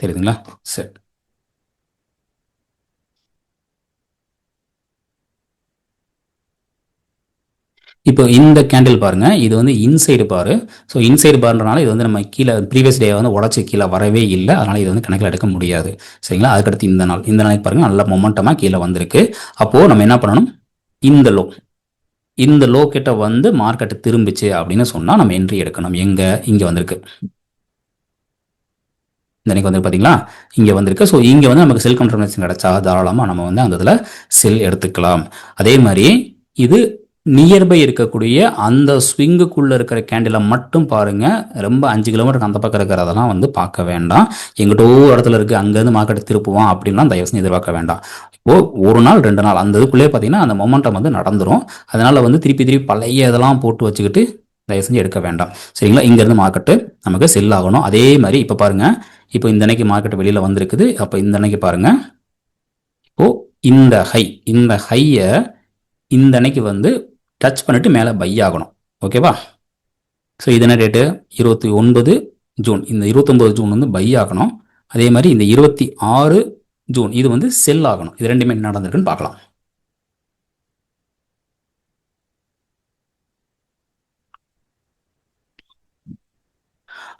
தெரியுதுங்களா, சரி. இப்போ இந்த கேண்டில் பாருங்க, இது வந்து இன்சைடு பாரு. ஸோ இன்சைடு பார்ன்றனால இது வந்து நம்ம கீழே ப்ரீவியஸ் டே வந்து உடச்சி கீழே வரவே இல்லை. அதனால இது வந்து கணக்கில் எடுக்க முடியாது. சரிங்களா, அதுக்கடுத்து இந்த நாளைக்கு பாருங்க நல்ல மொமெண்டமாக கீழே வந்திருக்கு. அப்போ நம்ம என்ன பண்ணணும், இந்த லோ கிட்ட வந்து மார்க்கெட் திரும்பிச்சு அப்படின்னு சொன்னா நம்ம என்ட்ரி எடுக்கணும். எங்க, இங்க வந்திருக்கு. இந்த வந்து பார்த்தீங்களா, இங்கே வந்திருக்கு. ஸோ இங்கே வந்து நமக்கு செல் கன்ஃபர்மேஷன் கிடைச்சா தாராளமாக நம்ம வந்து அந்த இதில் செல் எடுத்துக்கலாம். அதே மாதிரி இது நியர்பை இருக்கக்கூடிய அந்த ஸ்விங்குக்குள்ளே இருக்கிற கேண்டிலை மட்டும் பாருங்கள். ரொம்ப 5 கிலோமீட்டருக்கு அந்த பக்கம் இருக்கிறதெல்லாம் வந்து பார்க்க வேண்டாம். எங்கிட்டோ இடத்துல இருக்குது அங்கேருந்து மார்க்கெட்டை திருப்புவான் அப்படின்லாம் தயவு செஞ்சு எதிர்பார்க்க வேண்டாம். இப்போது ஒரு நாள் 2 நாள் அந்த இதுக்குள்ளேயே பார்த்தீங்கன்னா அந்த மொமெண்டம் வந்து நடந்துடும். அதனால் வந்து திருப்பி திருப்பி பழைய இதெல்லாம் போட்டு வச்சுக்கிட்டு தயவு செஞ்சு எடுக்க வேண்டாம். சரிங்களா? இங்கேருந்து மார்க்கெட்டு நமக்கு செல் ஆகணும். அதே மாதிரி இப்போ பாருங்கள், இப்போ இந்த அன்னைக்கு மார்க்கெட் வெளியில் வந்திருக்குது. அப்போ இந்த அன்னைக்கு பாருங்கள், இப்போது இந்த ஹையை இந்த அன்னைக்கு வந்து டச் பண்ணிட்டு மேலே பை ஆகணும். ஓகேவா? ஸோ இது என்ன டேட்டு? 29 ஜூன். இந்த 29 ஜூன் வந்து பை ஆகணும். அதே மாதிரி இந்த 26 ஜூன் இது வந்து செல் ஆகணும். இது ரெண்டுமே என்ன நடந்திருக்குன்னு பார்க்கலாம்.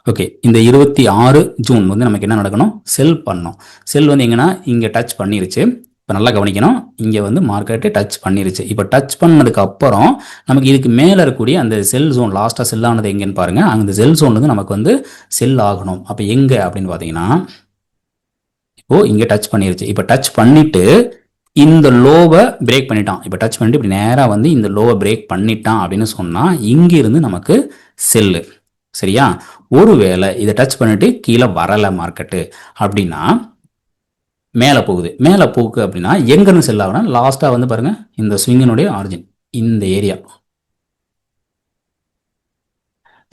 ஓகே, இந்த 26 ஜூன் வந்து நமக்கு என்ன நடக்கணும்? செல் பண்ணணும். செல் வந்து எங்கன்னா இங்கே டச் பண்ணிருச்சு. இப்போ நல்லா கவனிக்கணும். இங்கே வந்து மார்க்கெட்டு டச் பண்ணிருச்சு. இப்போ டச் பண்ணதுக்கு அப்புறம் நமக்கு இதுக்கு மேலே இருக்கக்கூடிய அந்த செல் ஜோன், லாஸ்ட்டாக செல் ஆனது எங்கேன்னு பாருங்கள். அந்த செல் ஜோன் வந்து நமக்கு வந்து செல் ஆகணும். அப்போ எங்கே அப்படின்னு பார்த்தீங்கன்னா, இப்போது இங்கே டச் பண்ணிருச்சு. இப்போ டச் பண்ணிட்டு இந்த லோவை பிரேக் பண்ணிட்டான். இப்போ டச் பண்ணிட்டு இப்படி நேராக வந்து இந்த லோவை பிரேக் பண்ணிட்டான் அப்படின்னு சொன்னால் இங்கிருந்து நமக்கு செல்லு. சரியா? ஒருவேளை இதை டச் பண்ணிட்டு கீழே வரலை மார்க்கெட்டு அப்படின்னா மேலே போகுது. மேலே போக்கு அப்படின்னா எங்கேருந்து செல் ஆகுனா லாஸ்ட்டாக வந்து பாருங்கள், இந்த ஸ்விங்கினுடைய ஆரிஜின் இந்த ஏரியா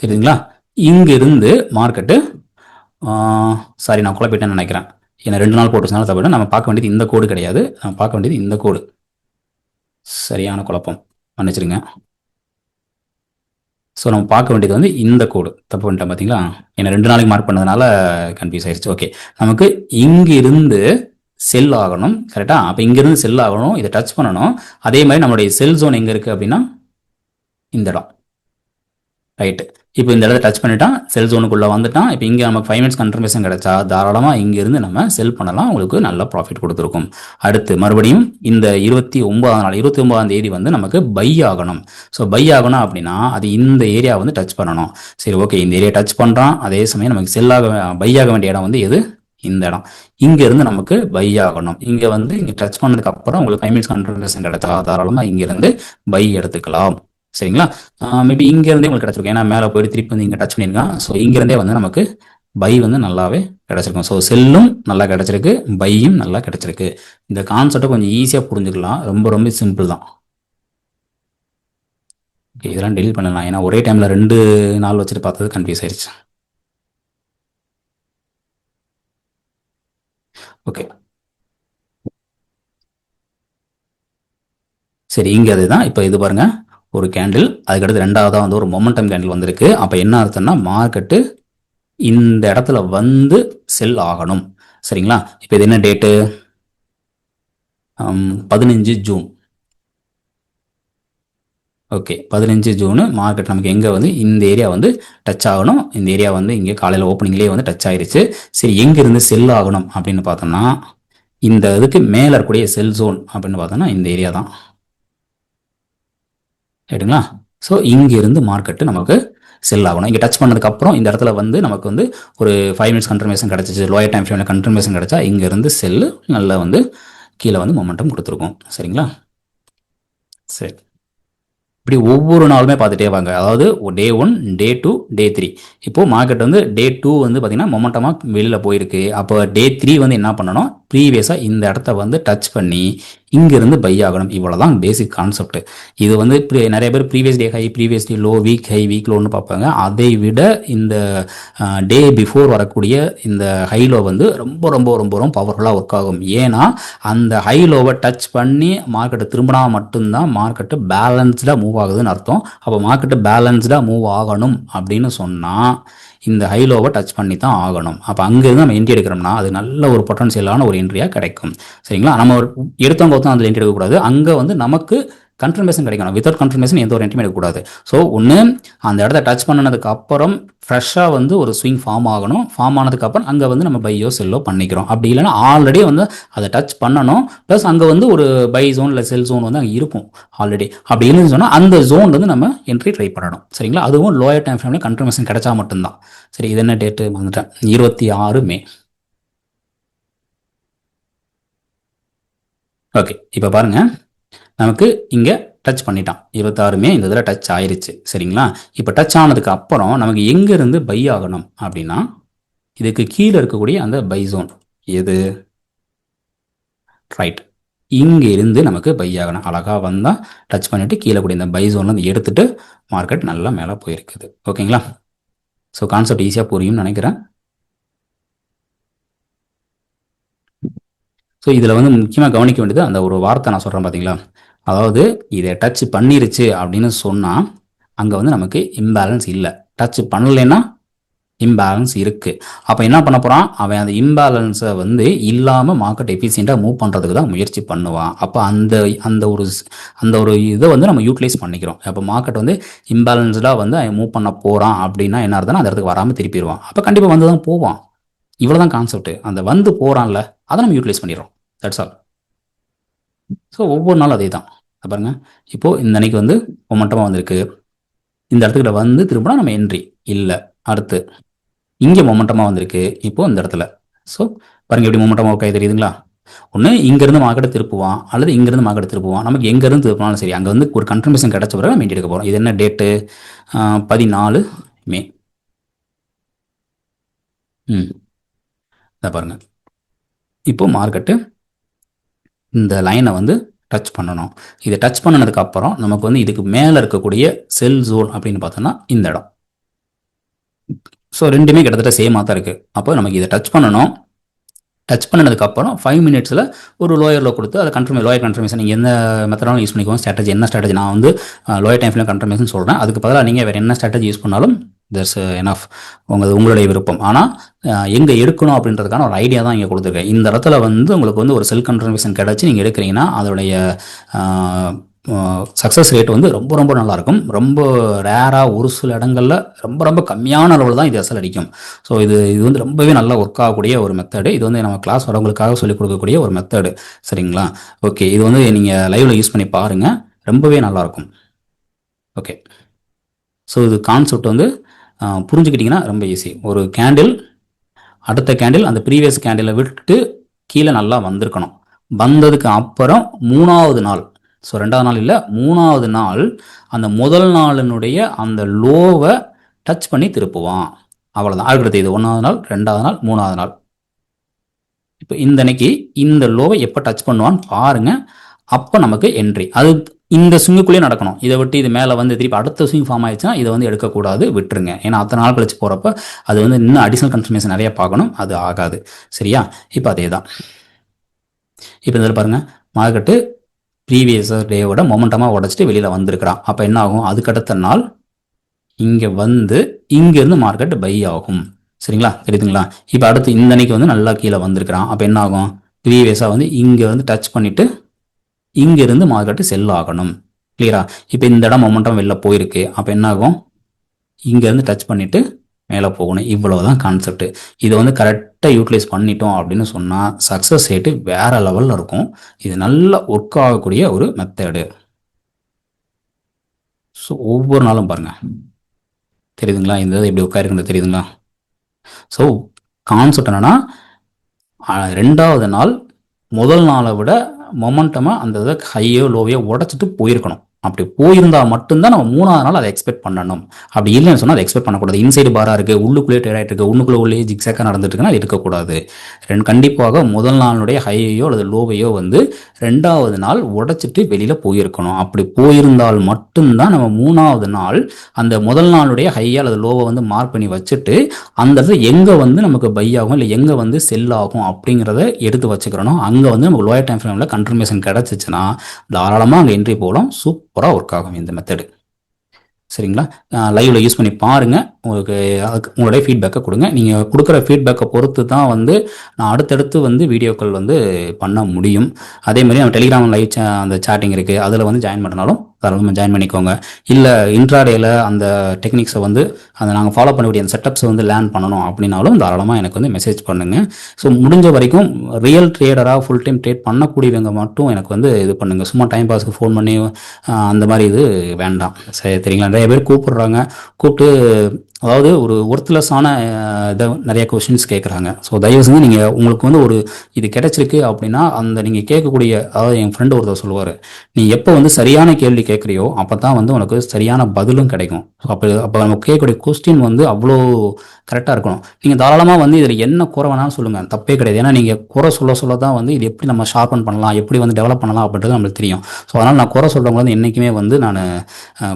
தெரியுதுங்களா? இங்கிருந்து மார்க்கெட்டு சாரி நான் குழப்பிட்டேன்னு நினைக்கிறேன். ஏன்னா 2 நாள் போட்டுச்சுனால தவிர நம்ம பார்க்க வேண்டியது இந்த கோடு கிடையாது. நம்ம பார்க்க வேண்டியது இந்த கோடு. சரியான குழப்பம், மன்னிச்சிருங்க. ஸோ நம்ம பார்க்க வேண்டியது வந்து இந்த கோடு. தப்பு பண்ணிட்டேன் பார்த்தீங்களா? ஏன்னா 2 நாளைக்கு மார்க் பண்ணதுனால கன்ஃபியூஸ் ஆயிடுச்சு. ஓகே, நமக்கு இங்கிருந்து செல் ஆகணும். கரெக்டா? அப்போ இங்கிருந்து செல் ஆகணும். இதை டச் பண்ணணும். அதே மாதிரி நம்மளுடைய செல் ஜோன் எங்கே இருக்குது அப்படின்னா இந்த இடம். ரைட்டு. இப்போ இந்த இடத்த டச் பண்ணிட்டான், செல் ஜோனுக்குள்ளே வந்துட்டான். இப்போ இங்கே நமக்கு 5 மினிட்ஸ் கன்ஃபர்மேஷன் கிடைச்சா தாராளமாக இங்கேருந்து நம்ம செல் பண்ணலாம். உங்களுக்கு நல்ல ப்ராஃபிட் கொடுத்துருக்கும். அடுத்து மறுபடியும் இந்த 29ஆம் நாள் 29ஆம் தேதி வந்து நமக்கு பை ஆகணும். ஸோ பை ஆகணும் அப்படின்னா அது இந்த ஏரியா வந்து டச் பண்ணணும். சரி, ஓகே, இந்த ஏரியா டச் பண்ணுறான். அதே சமயம் நமக்கு பை ஆக வேண்டிய இடம் வந்து எது? இந்த இடம். இங்கேருந்து நமக்கு பை ஆகணும். இங்கே வந்து இங்கே டச் பண்ணதுக்கு அப்புறம் உங்களுக்கு 5 மினிட்ஸ் கன்ஃபர்மேஷன் கிடைச்சா தாராளமாக இங்கேருந்து பை எடுத்துக்கலாம். சரிங்களா? மேபி இங்கேருந்தே உங்களுக்கு கிடச்சிருக்கும். ஏன்னா மேலே போய்ட்டு திருப்பி வந்து இங்கே டச் பண்ணியிருக்கான். ஸோ இங்கேருந்தே வந்து நமக்கு பை வந்து நல்லாவே கிடச்சிருக்கும். ஸோ செல்லும் நல்லா கிடச்சிருக்கு, பையும் நல்லா கிடச்சிருக்கு. இந்த கான்செப்டை கொஞ்சம் ஈஸியாக புரிஞ்சுக்கலாம். ரொம்ப ரொம்ப சிம்பிள் தான். ஓகே, இதெல்லாம் டெலிட் பண்ணலாம். ஏன்னா ஒரே டைமில் 2 நாள் வச்சுட்டு பார்த்தது கன்ஃபியூஸ் ஆயிடுச்சு. ஓகே, சரி, இங்கே அதுதான். இப்போ இது பாருங்கள், ஒரு கேண்டில், அதுக்கடுத்து ரெண்டாவதாக வந்து ஒரு மொமெண்டம் கேண்டில் வந்திருக்கு. அப்போ என்ன அர்த்தம்னா மார்க்கெட்டு இந்த இடத்துல வந்து செல் ஆகணும். சரிங்களா? இப்போ இது என்ன date? 15 June. Okay, 15 June market நமக்கு எங்கே வந்து இந்த ஏரியா வந்து டச் ஆகணும். இந்த ஏரியா வந்து இங்கே காலையில் ஓப்பனிங்லேயே வந்து டச் ஆயிருச்சு. சரி, எங்கேருந்து செல் ஆகணும் அப்படின்னு பார்த்தோம்னா இந்த இதுக்கு மேலே இருக்கக்கூடிய செல் ஜோன் அப்படின்னு பார்த்தோம்னா இந்த ஏரியா தான். ரைட்டுங்களா? ஸோ இங்கிருந்து மார்க்கெட்டு நமக்கு செல் ஆகணும். இங்கே டச் பண்ணதுக்கு அப்புறம் இந்த இடத்துல வந்து நமக்கு வந்து ஒரு 5 மினிட்ஸ் கன்ஃபர்மேஷன் கிடச்சிச்சு. லோயர் டைம் ஃப்ரேமில் கன்ஃபர்மேஷன் கிடச்சா இங்கேருந்து செல்லு நல்லா வந்து கீழே வந்து மொமெண்டம் கொடுத்துருக்கும். சரிங்களா? சரி, இப்படி ஒவ்வொரு நாளுமே பார்த்துட்டே வாங்க. அதாவது டே 1, டே 2, டே 3. இப்போது மார்க்கெட் வந்து டே 2 வந்து பார்த்தீங்கன்னா மொமெண்டமாக வெளியில் போயிருக்கு. அப்போ டே 3 வந்து என்ன பண்ணணும்? ப்ரீவியஸாக இந்த இடத்த வந்து டச் பண்ணி இங்கிருந்து பை ஆகணும். இவ்வளோ தான் பேசிக் கான்செப்ட். இது வந்து நிறைய பேர் previous day high, previous day low, week high, week லோன்னு பார்ப்பாங்க. அதை விட இந்த டே பிஃபோர் வரக்கூடிய இந்த ஹை லோ வந்து ரொம்ப ரொம்ப ரொம்ப ரொம்ப பவர்ஃபுல்லாக ஒர்க் ஆகும். ஏன்னா அந்த ஹை லோவை டச் பண்ணி மார்க்கெட்டை திரும்பினா மட்டும்தான் மார்க்கெட்டு பேலன்ஸ்டாக மூவ் ஆகுதுன்னு அர்த்தம். அப்போ மார்க்கெட்டு பேலன்ஸ்டாக மூவ் ஆகணும் அப்படின்னு சொன்னால் இந்த ஹை லோவை டச் பண்ணி தான் ஆகணும். அப்போ அங்கேருந்து நம்ம என்ட்ரி எடுக்கிறோம்னா அது நல்ல ஒரு பொட்டன்ஷியலான ஒரு என்ட்ரியாக கிடைக்கும். சரிங்களா? நம்ம எடுத்தவங்க அதில் என்ட்ரி எடுக்கக்கூடாது. அங்கே வந்து நமக்கு கன்ஃபர்மேஷன் கிடைக்கணும். வித்தவுட் கன்ஃபர்மேஷன் எந்த ஒரு என்ட்ரியும் எடுக்கக்கூடாது. ஸோ ஒன்று அந்த இடத்த டச் பண்ணதுக்கு அப்புறம் ஃப்ரெஷ்ஷாக வந்து ஒரு ஸ்விங் ஃபார்ம் ஆகணும். ஃபார்ம் ஆனதுக்கப்புறம் அங்கே வந்து நம்ம பையோ செல்லோ பண்ணிக்கிறோம். அப்படி இல்லைன்னா ஆல்ரெடி வந்து அதை டச் பண்ணணும். ப்ளஸ் அங்கே வந்து ஒரு பை ஜோன் இல்லை செல் ஜோன் வந்து அங்கே இருக்கும் ஆல்ரெடி. அப்படி இல்லைன்னு சொன்னால் அந்த ஜோன் வந்து நம்ம என்ட்ரி ட்ரை பண்ணணும். சரிங்களா? அதுவும் லோயர் டைம் ஃப்ரேமில் கன்ஃபர்மேஷன் கிடைச்சா மட்டும்தான். சரி, இது என்ன டேட்டு வந்துட்டேன்? 26 மே. ஓகே, இப்போ பாருங்கள், நமக்கு இங்கே டச் பண்ணிட்டான். 26மே இந்த இதில் டச் ஆயிருச்சு. சரிங்களா? இப்போ டச் ஆனதுக்கு அப்புறம் நமக்கு எங்கேருந்து பை ஆகணும் அப்படின்னா, இதுக்கு கீழே இருக்கக்கூடிய அந்த பை ஜோன் எது? ரைட். இங்கே இருந்து நமக்கு பை ஆகணும். அழகாக வந்தால் டச் பண்ணிவிட்டு கீழே கூடிய இந்த பை ஜோன்லேருந்து எடுத்துகிட்டு மார்க்கெட் நல்லா மேலே போயிருக்குது. ஓகேங்களா? ஸோ கான்செப்ட் ஈஸியாக புரியும்னு நினைக்கிறேன். ஸோ இதில் வந்து முக்கியமாக கவனிக்க வேண்டியது அந்த ஒரு வார்த்தை நான் சொல்கிறேன் பார்த்தீங்களா? அதாவது இதை டச் பண்ணிருச்சு அப்படின்னு சொன்னால் அங்கே வந்து நமக்கு இம்பேலன்ஸ் இல்லை. டச் பண்ணலைன்னா இம்பேலன்ஸ் இருக்குது. அப்போ என்ன பண்ண போகிறான்? அவன் அந்த இம்பேலன்ஸை வந்து இல்லாமல் மார்க்கெட் எஃபிஷியண்ட்டாக மூவ் பண்ணுறதுக்கு தான் முயற்சி பண்ணுவான். அப்போ அந்த ஒரு இதை வந்து நம்ம யூட்டிலைஸ் பண்ணிக்கிறோம். அப்போ மார்க்கெட் வந்து இம்பேலன்ஸ்டாக வந்து அவன் மூவ் பண்ண போகிறான் அப்படின்னா என்ன அர்த்தம்னா அந்த இடத்துக்கு வராமல் திருப்பிடுவான். அப்போ கண்டிப்பாக வந்து தான் போவான். இவ்வளோ தான் கான்செப்ட். அந்த வந்து போகிறான்ல அதை நம்ம யூட்டிலைஸ் பண்ணிடுறோம். That's all. ஸோ ஒவ்வொரு நாளும் அதே தான். பாருங்க, இப்போது இந்த அன்னைக்கு வந்து மொமெண்டமாக வந்திருக்கு. இந்த இடத்துக்கிட்ட வந்து திரும்பினா நம்ம என்ட்ரி இல்லை. அடுத்து இங்கே மொமெண்டமாக வந்திருக்கு இப்போது இந்த இடத்துல. ஸோ பாருங்கள் எப்படி மொமெண்டமாக ஓகே தெரியுதுங்களா? ஒன்று இங்கேருந்து மார்க்கெட்டை திருப்புவான் அல்லது இங்கேருந்து மார்க்கெட்டை திருப்புவான். நமக்கு எங்கேருந்து திருப்பினாலும் சரி அங்கே வந்து ஒரு கன்ஃபர்மேஷன் கிடைச்ச பிறகு நம்ம எடுக்க போகிறோம். இது என்ன டேட்டு? 14 மே. இதை பாருங்கள், இப்போது மார்க்கெட்டு இந்த லைனை வந்து டச் பண்ணணும். இதை டச் பண்ணினதுக்கு அப்புறம் நமக்கு வந்து இதுக்கு மேலே இருக்கக்கூடிய செல் ஜோன் அப்படின்னு பார்த்தோன்னா இந்த இடம். ஸோ ரெண்டுமே கிட்டத்தட்ட சேமாக தான் இருக்குது. அப்போ நமக்கு இதை டச் பண்ணணும். டச் பண்ணதுக்கப்புறம் 5 மினிட்ஸில் ஒரு லோயரில் கொடுத்து அதை லோயர் கன்ஃபர்மேஷன் நீங்கள் எந்த மெத்தடாலும் யூஸ் பண்ணிக்கோங்க. ஸ்ட்ராட்டஜி என்ன ஸ்ட்ராட்டஜி நான் வந்து லோயர் டைம் ஃப்ரேம் கன்ஃபர்மேஷன் சொல்கிறேன். அதுக்கு பதிலாக நீங்கள் வேறு என்ன ஸ்ட்ராட்டஜி யூஸ் பண்ணாலும் தட்ஸ் எனஃப். உங்களுடைய விருப்பம். ஆனால் எங்கே எடுக்கணும் அப்படின்றதுக்கான ஒரு ஐடியா தான் இங்கே கொடுத்துருக்கேன். இந்த இடத்துல வந்து உங்களுக்கு வந்து ஒரு செல் கன்ஃபர்மேஷன் கிடச்சி நீங்கள் எடுக்கிறீங்கன்னா அதோடைய சக்ஸஸ் ரேட் வந்து ரொம்ப ரொம்ப நல்லாயிருக்கும். ரொம்ப ரேராக ஒரு சில இடங்களில் ரொம்ப ரொம்ப கம்மியான அளவில் தான் இது அசல் அடிக்கும். ஸோ இது வந்து ரொம்பவே நல்லா ஒர்க் ஆகக்கூடிய ஒரு மெத்தடு. இது வந்து நம்ம கிளாஸ் வரவங்களுக்காக சொல்லிக் கொடுக்கக்கூடிய ஒரு மெத்தடு. சரிங்களா? ஓகே, இது வந்து நீங்கள் லைவில் யூஸ் பண்ணி பாருங்கள், ரொம்பவே நல்லாயிருக்கும். ஓகே, ஸோ இது கான்செப்ட் வந்து புரிஞ்சுக்கிட்டிங்கன்னா ரொம்ப ஈஸி. ஒரு கேண்டில் அடுத்த கேண்டில் அந்த ப்ரீவியஸ் கேண்டிலை விட்டு கீழே நல்லா வந்திருக்கணும். வந்ததுக்கு அப்புறம் 3வது நாள், ஸோ 2வது நாள் இல்லை 3வது நாள் அந்த முதல் நாளினுடைய அந்த லோவை டச் பண்ணி திருப்புவான். அவ்வளோதான். அடுத்தது இது 1வது நாள், 2வது நாள், 3வது நாள். இப்போ இந்த அன்னைக்கு இந்த லோவை எப்போ டச் பண்ணுவான்னு பாருங்க. அப்போ நமக்கு என்ட்ரி. அது இந்த ஸ்விங்குக்குள்ளேயே நடக்கணும். இதை விட்டு இது மேலே வந்து திருப்பி அடுத்த ஸ்விங் ஃபார்ம் ஆயிடுச்சுன்னா இதை வந்து எடுக்கக்கூடாது, விட்டுருங்க. ஏன்னா அத்தனை நாள் கழிச்சு போகிறப்ப அது வந்து இன்னும் அடிஷனல் கன்ஃபர்மேஷன் நிறைய பார்க்கணும், அது ஆகாது. சரியா? இப்போ அதே தான். இப்போ இதில் பாருங்கள், மார்க்கெட்டு ப்ரீவியஸ் டேவோட மொமெண்டமாக உடச்சிட்டு வெளியில் வந்திருக்கிறான். அப்போ என்ன ஆகும்? அதுக்கடுத்த நாள் இங்கே வந்து இங்கேருந்து மார்க்கெட் பை ஆகும். சரிங்களா? தெரியுதுங்களா? இப்போ அடுத்து இந்த அன்னைக்கு வந்து நல்லா கீழே வந்திருக்கிறான். அப்போ என்ன ஆகும்? ப்ரீவியஸாக வந்து இங்கே வந்து டச் பண்ணிவிட்டு இங்கேருந்து மார்க்கெட்டு செல் ஆகணும். கிளியரா? இப்போ இந்த இடம் மொமெண்டம் வெளில போயிருக்கு. அப்போ என்ன ஆகும்? இங்கேருந்து டச் பண்ணிவிட்டு மேலே போகணும். இவ்வளோதான் கான்செப்ட். இதை வந்து கரெக்டாக யூட்டிலைஸ் பண்ணிட்டோம் அப்படின்னு சொன்னால் சக்ஸஸ் ரேட்டு வேறு லெவலில் இருக்கும். இது நல்லா ஒர்க் ஆகக்கூடிய ஒரு மெத்தடு. ஸோ ஒவ்வொரு நாளும் பாருங்கள், தெரியுதுங்களா? இந்த எப்படி உட்காருக்குன்னு தெரியுதுங்களா? ஸோ கான்செப்ட் என்னென்னா 2வது நாள் முதல் நாளை விட மொமெண்டமாக அந்த இதை ஹையோ லோவையோ உடச்சிட்டு போயிருக்கணும். அப்படி போயிருந்தால் மட்டும்தான் நம்ம 3வது நாள் அதை எக்ஸ்பெக்ட் பண்ணணும். அப்படி இல்லைன்னு சொன்னால் அதை எக்ஸ்பெக்ட் பண்ணக்கூடாது. இன்சைடு பாராக இருக்குது, உள்ளுக்குள்ளே ட்ரேட் ஆகிட்டு இருக்குது, உள்ளுக்குள்ளே ஜிக்ஸாக்காக நடந்துட்டு இருக்குன்னா அது இருக்கக்கூடாது. கண்டிப்பாக முதல் நாளுடைய ஹையோ அல்லது லோவையோ வந்து 2வது நாள் உடச்சிட்டு வெளியில் போயிருக்கணும். அப்படி போயிருந்தால் மட்டும்தான் நம்ம 3வது நாள் அந்த முதல் நாளுடைய ஹையா அல்லது லோவை வந்து மார்க் பண்ணி வச்சுட்டு அந்த இடத்துல எங்கே வந்து நமக்கு பை ஆகும் இல்லை எங்கே வந்து செல் ஆகும் அப்படிங்கிறத எடுத்து வச்சுக்கிறணும். அங்கே வந்து நமக்கு லோயர் டைம் ஃப்ரேமில் கன்ஃபர்மேஷன் கிடச்சிச்சுன்னா தாராளமாக அங்கே என்ட்ரி போகலாம். சூப்பராக ஒர்க் ஆகும் இந்த மெத்தடு. சரிங்களா? லைவில் யூஸ் பண்ணி பாருங்கள். உங்களுடைய ஃபீட்பேக்கை கொடுங்க. நீங்கள் கொடுக்குற ஃபீட்பேக்கை பொறுத்து தான் வந்து நான் அடுத்தடுத்து வந்து வீடியோக்கள் வந்து பண்ண முடியும். அதேமாதிரி நம்ம டெலிகிராம் லைவ் அந்த சாட்டிங் இருக்குது, அதில் வந்து ஜாயின் பண்ணனாலும் தாராளமாக ஜாயின் பண்ணிக்கோங்க. இல்லை இன்ட்ராடேயில் அந்த டெக்னிக்ஸை வந்து அந்த நாங்கள் ஃபாலோ பண்ணக்கூடிய அந்த செட்டப்ஸை வந்து லேர்ன் பண்ணணும் அப்படின்னாலும் தாராளமாக எனக்கு வந்து மெசேஜ் பண்ணுங்கள். ஸோ முடிஞ்ச வரைக்கும் ரியல் ட்ரேடராக ஃபுல் டைம் ட்ரேட் பண்ணக்கூடியவங்க மட்டும் எனக்கு வந்து இது பண்ணுங்கள். சும்மா டைம் பாஸ்க்கு ஃபோன் பண்ணி அந்த மாதிரி இது வேண்டாம். சரி, தெரியுங்களா? நிறைய பேர் கூப்பிட்றாங்க, கூப்பிட்டு அதாவது ஒரு ஒர்த்லெஸ்ஸான இதை நிறைய கொஷின்ஸ் கேட்குறாங்க. ஸோ தயவு செஞ்சு நீங்கள் உங்களுக்கு வந்து ஒரு இது கிடைச்சிருக்கு அப்படின்னா அந்த நீங்கள் கேட்கக்கூடிய, அதாவது என் ஃப்ரெண்டு ஒருத்தர் சொல்லுவார், நீ எப்போ வந்து சரியான கேள்வி கேட்குறியோ அப்போ தான் வந்து உனக்கு சரியான பதிலும் கிடைக்கும். ஸோ அப்போ நம்ம கேட்கக்கூடிய கொஸ்டின் வந்து அவ்வளோ கரெக்டாக இருக்கணும். நீங்கள் தாராளமாக வந்து இதில் என்ன குறை வேணாலும் சொல்லுங்கள், தப்பே கிடையாது. ஏன்னா நீங்கள் குறை சொல்ல தான் வந்து இது எப்படி நம்ம ஷார்பன் பண்ணலாம், எப்படி வந்து டெவலப் பண்ணலாம் அப்படின்றது நம்மளுக்கு தெரியும். ஸோ அதனால் நான் குறை சொல்கிறவங்க வந்து என்றைக்குமே வந்து நான்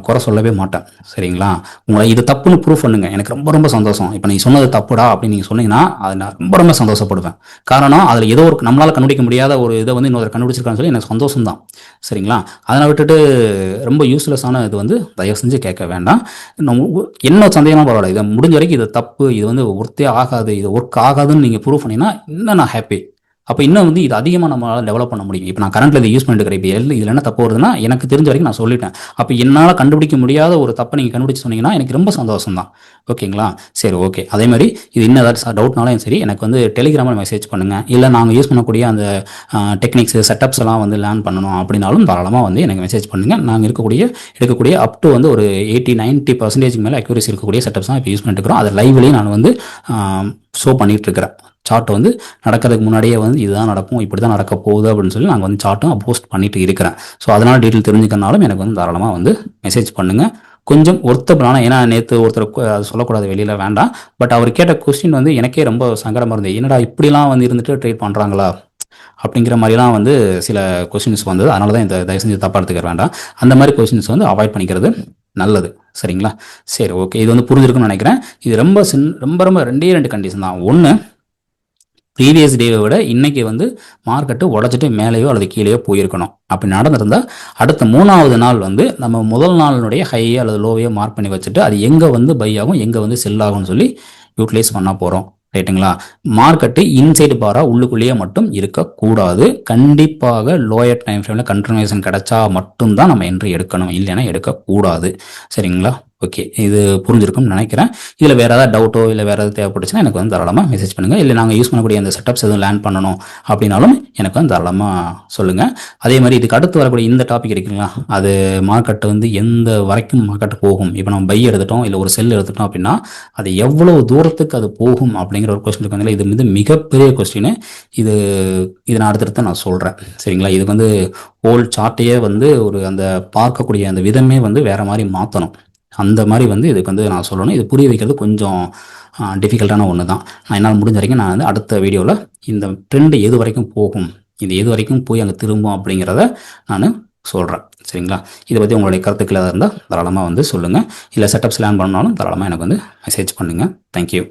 குறை சொல்லவே மாட்டேன். சரிங்களா? உங்களை இது தப்புன்னு ப்ரூஃப் பண்ணுங்க, எனக்கு ரொம்ப ரொம்ப சந்தோஷம். இப்போ நீங்கள் சொன்னது தப்புடா அப்படின்னு நீங்கள் சொன்னீங்கன்னா அது நான் ரொம்ப ரொம்ப சந்தோஷப்படுவேன். காரணம் அதில் ஏதோ ஒரு நம்மளால் கண்டுபிடிக்க முடியாத ஒரு இதை வந்து இன்னொரு கண்டுபிடிச்சிருக்கான்னு சொல்லி எனக்கு சந்தோஷம் தான். சரிங்களா? அதனை விட்டுட்டு ரொம்ப யூஸ்லெஸ்ஸான இது வந்து தயவு செஞ்சு கேட்க வேண்டாம். என்ன சந்தேகமாக பரவாயில்ல, இதை முடிஞ்ச வரைக்கும் இது தப்பு, இது வந்து ஒர்த்தே ஆகாது, இது ஒர்க் ஆகாதுன்னு நீங்கள் ப்ரூவ் பண்ணிங்கன்னா இன்னும் நான் ஹாப்பி. அப்போ இன்னும் வந்து இது அதிகமாக நம்மளால் டெவலப் பண்ண முடியும். இப்போ நான் கரண்ட்டில் இதை யூஸ் பண்ணிட்டு இருக்கிறேன். இப்போ இதில் என்ன தப்பு வருதுன்னா எனக்கு தெரிஞ்ச வரைக்கும் நான் சொல்லிட்டேன். அப்போ என்னால் கண்டுபிடிக்க முடியாத ஒரு தப்பை நீங்கள் கண்டுபிடிச்சு சொன்னீங்கன்னா எனக்கு ரொம்ப சந்தோஷம் தான். ஓகேங்களா? சரி, ஓகே. அதே மாதிரி இது இன்னும் ஏதாச்சும் டவுட்னாலும் சரி எனக்கு வந்து டெலிகிராமில் மெசேஜ் பண்ணுங்கள். இல்லை நாங்கள் யூஸ் பண்ணக்கூடிய அந்த டெக்னிக்ஸ் செட்டப்ஸ் எல்லாம் வந்து லேர்ன் பண்ணணும் அப்படின்னாலும் தாராளமாக வந்து எனக்கு மெசேஜ் பண்ணுங்கள். நாங்கள் எடுக்கக்கூடிய அப் டு வந்து ஒரு 80-90% மேலே அக்யூரசி இருக்கக்கூடிய செட்டப்ஸ் தான் இப்போ யூஸ் பண்ணிட்டு இருக்கிறோம். அதை லைவ்லேயும் நான் வந்து ஷோ பண்ணிகிட்டு இருக்கிறேன். சார்ட் வந்து நடக்கிறதுக்கு முன்னாடியே வந்து இதுதான் நடக்கும், இப்படி தான் நடக்க போகுது அப்படின்னு சொல்லி நாங்கள் வந்து சார்ட்டும் போஸ்ட் பண்ணிட்டு இருக்கிறேன். ஸோ அதனால் டீட்டெயில் தெரிஞ்சுக்கிறனாலும் எனக்கு வந்து தாராளமாக வந்து மெசேஜ் பண்ணுங்கள். கொஞ்சம் ஒர்த்தபிளான, ஏன்னா நேற்று ஒருத்தர் அது சொல்லக்கூடாது வெளியில் வேண்டாம், பட் அவர் கேட்ட கொஸ்டின் வந்து எனக்கே ரொம்ப சங்கடமாக இருந்தது. என்னடா இப்படிலாம் வந்து இருந்துட்டு ட்ரேட் பண்ணுறாங்களா அப்படிங்கிற மாதிரிலாம் வந்து சில கொஸ்டின்ஸ் வந்தது. அதனால தான் இந்த தயவு செஞ்சு தப்பாக எடுத்துக்க வேண்டாம். அந்த மாதிரி கொஸ்டின்ஸ் வந்து அவாய்ட் பண்ணிக்கிறது நல்லது. சரிங்களா? சரி, ஓகே. இது வந்து புரிஞ்சிருக்குன்னு நினைக்கிறேன். இது ரொம்ப ரொம்ப ரொம்ப 2 கண்டிஷன் தான். ஒன்று, ப்ரீவியஸ் டேவை விட இன்னைக்கு வந்து மார்க்கெட்டு உடச்சிட்டு மேலேயோ அல்லது கீழேயோ போயிருக்கணும். அப்படி நடந்திருந்தால் அடுத்த 3வது நாள் வந்து நம்ம முதல் நாளினுடைய ஹையோ அல்லது லோவையோ மார்க் பண்ணி வச்சுட்டு அது எங்கே வந்து பை ஆகும், எங்கே வந்து செல் ஆகும்னு சொல்லி யூட்டிலைஸ் பண்ண போகிறோம். ரைட்டுங்களா? மார்க்கெட்டு இன்சைடு பாரா உள்ளுக்குள்ளேயே மட்டும் இருக்கக்கூடாது. கண்டிப்பாக லோயர் டைம் ஃப்ரேமில் கன்ஃபர்மேஷன் கிடைச்சா மட்டும்தான் நம்ம என்ட்ரி எடுக்கணும், இல்லைன்னா எடுக்கக்கூடாது. சரிங்களா? ஓகே, இது புரிஞ்சிருக்கும்னு நினைக்கிறேன். இதில் வேறு ஏதாவது டவுட்டோ இல்லை வேறு ஏதாவது தேவைப்பட்டுச்சுன்னா எனக்கு வந்து தாராளமாக மெசேஜ் பண்ணுங்கள். இல்லை நாங்கள் யூஸ் பண்ணக்கூடிய அந்த செட்டப்ஸ் எதுவும் லேர்ன் பண்ணணும் அப்படின்னாலும் எனக்கு வந்து தாராளமாக சொல்லுங்கள். அதே மாதிரி இதுக்கு அடுத்து வரக்கூடிய இந்த டாபிக் இருக்குங்களா, அது மார்க்கெட்டு வந்து எந்த வரைக்கும் மார்க்கெட்டு போகும், இப்போ நம்ம பை எடுத்துட்டோம் இல்லை ஒரு செல் எடுத்துட்டோம் அப்படின்னா அது எவ்வளோ தூரத்துக்கு அது போகும் அப்படிங்கிற ஒரு கொஸ்டின் இருக்கு. இது வந்து மிகப்பெரிய கொஸ்டின். இது நான் அடுத்தடுத்து நான் சொல்கிறேன். சரிங்களா? இதுக்கு வந்து ஹோல் சார்ட்டையே வந்து ஒரு அந்த பார்க்கக்கூடிய அந்த விதமே வந்து வேறு மாதிரி மாற்றணும். அந்த மாதிரி வந்து இதுக்கு வந்து நான் சொல்லணும். இது புரிய வைக்கிறது கொஞ்சம் டிஃபிகல்ட்டான ஒன்று தான். நான் என்னால் முடிஞ்ச வரைக்கும் நான் வந்து அடுத்த வீடியோவில் இந்த ட்ரெண்டு எது வரைக்கும் போகும், இது எது வரைக்கும் போய் அங்கே திரும்பும் அப்படிங்கிறத நான் சொல்கிறேன். சரிங்களா? இதை பற்றி உங்களுடைய கருத்துக்கள் எதாவது இருந்தால் தாராளமாக வந்து சொல்லுங்கள். இல்லை செட்டப்ஸ் லேர்ன் பண்ணாலும் தாராளமாக எனக்கு வந்து மெசேஜ் பண்ணுங்கள். தேங்க்யூ.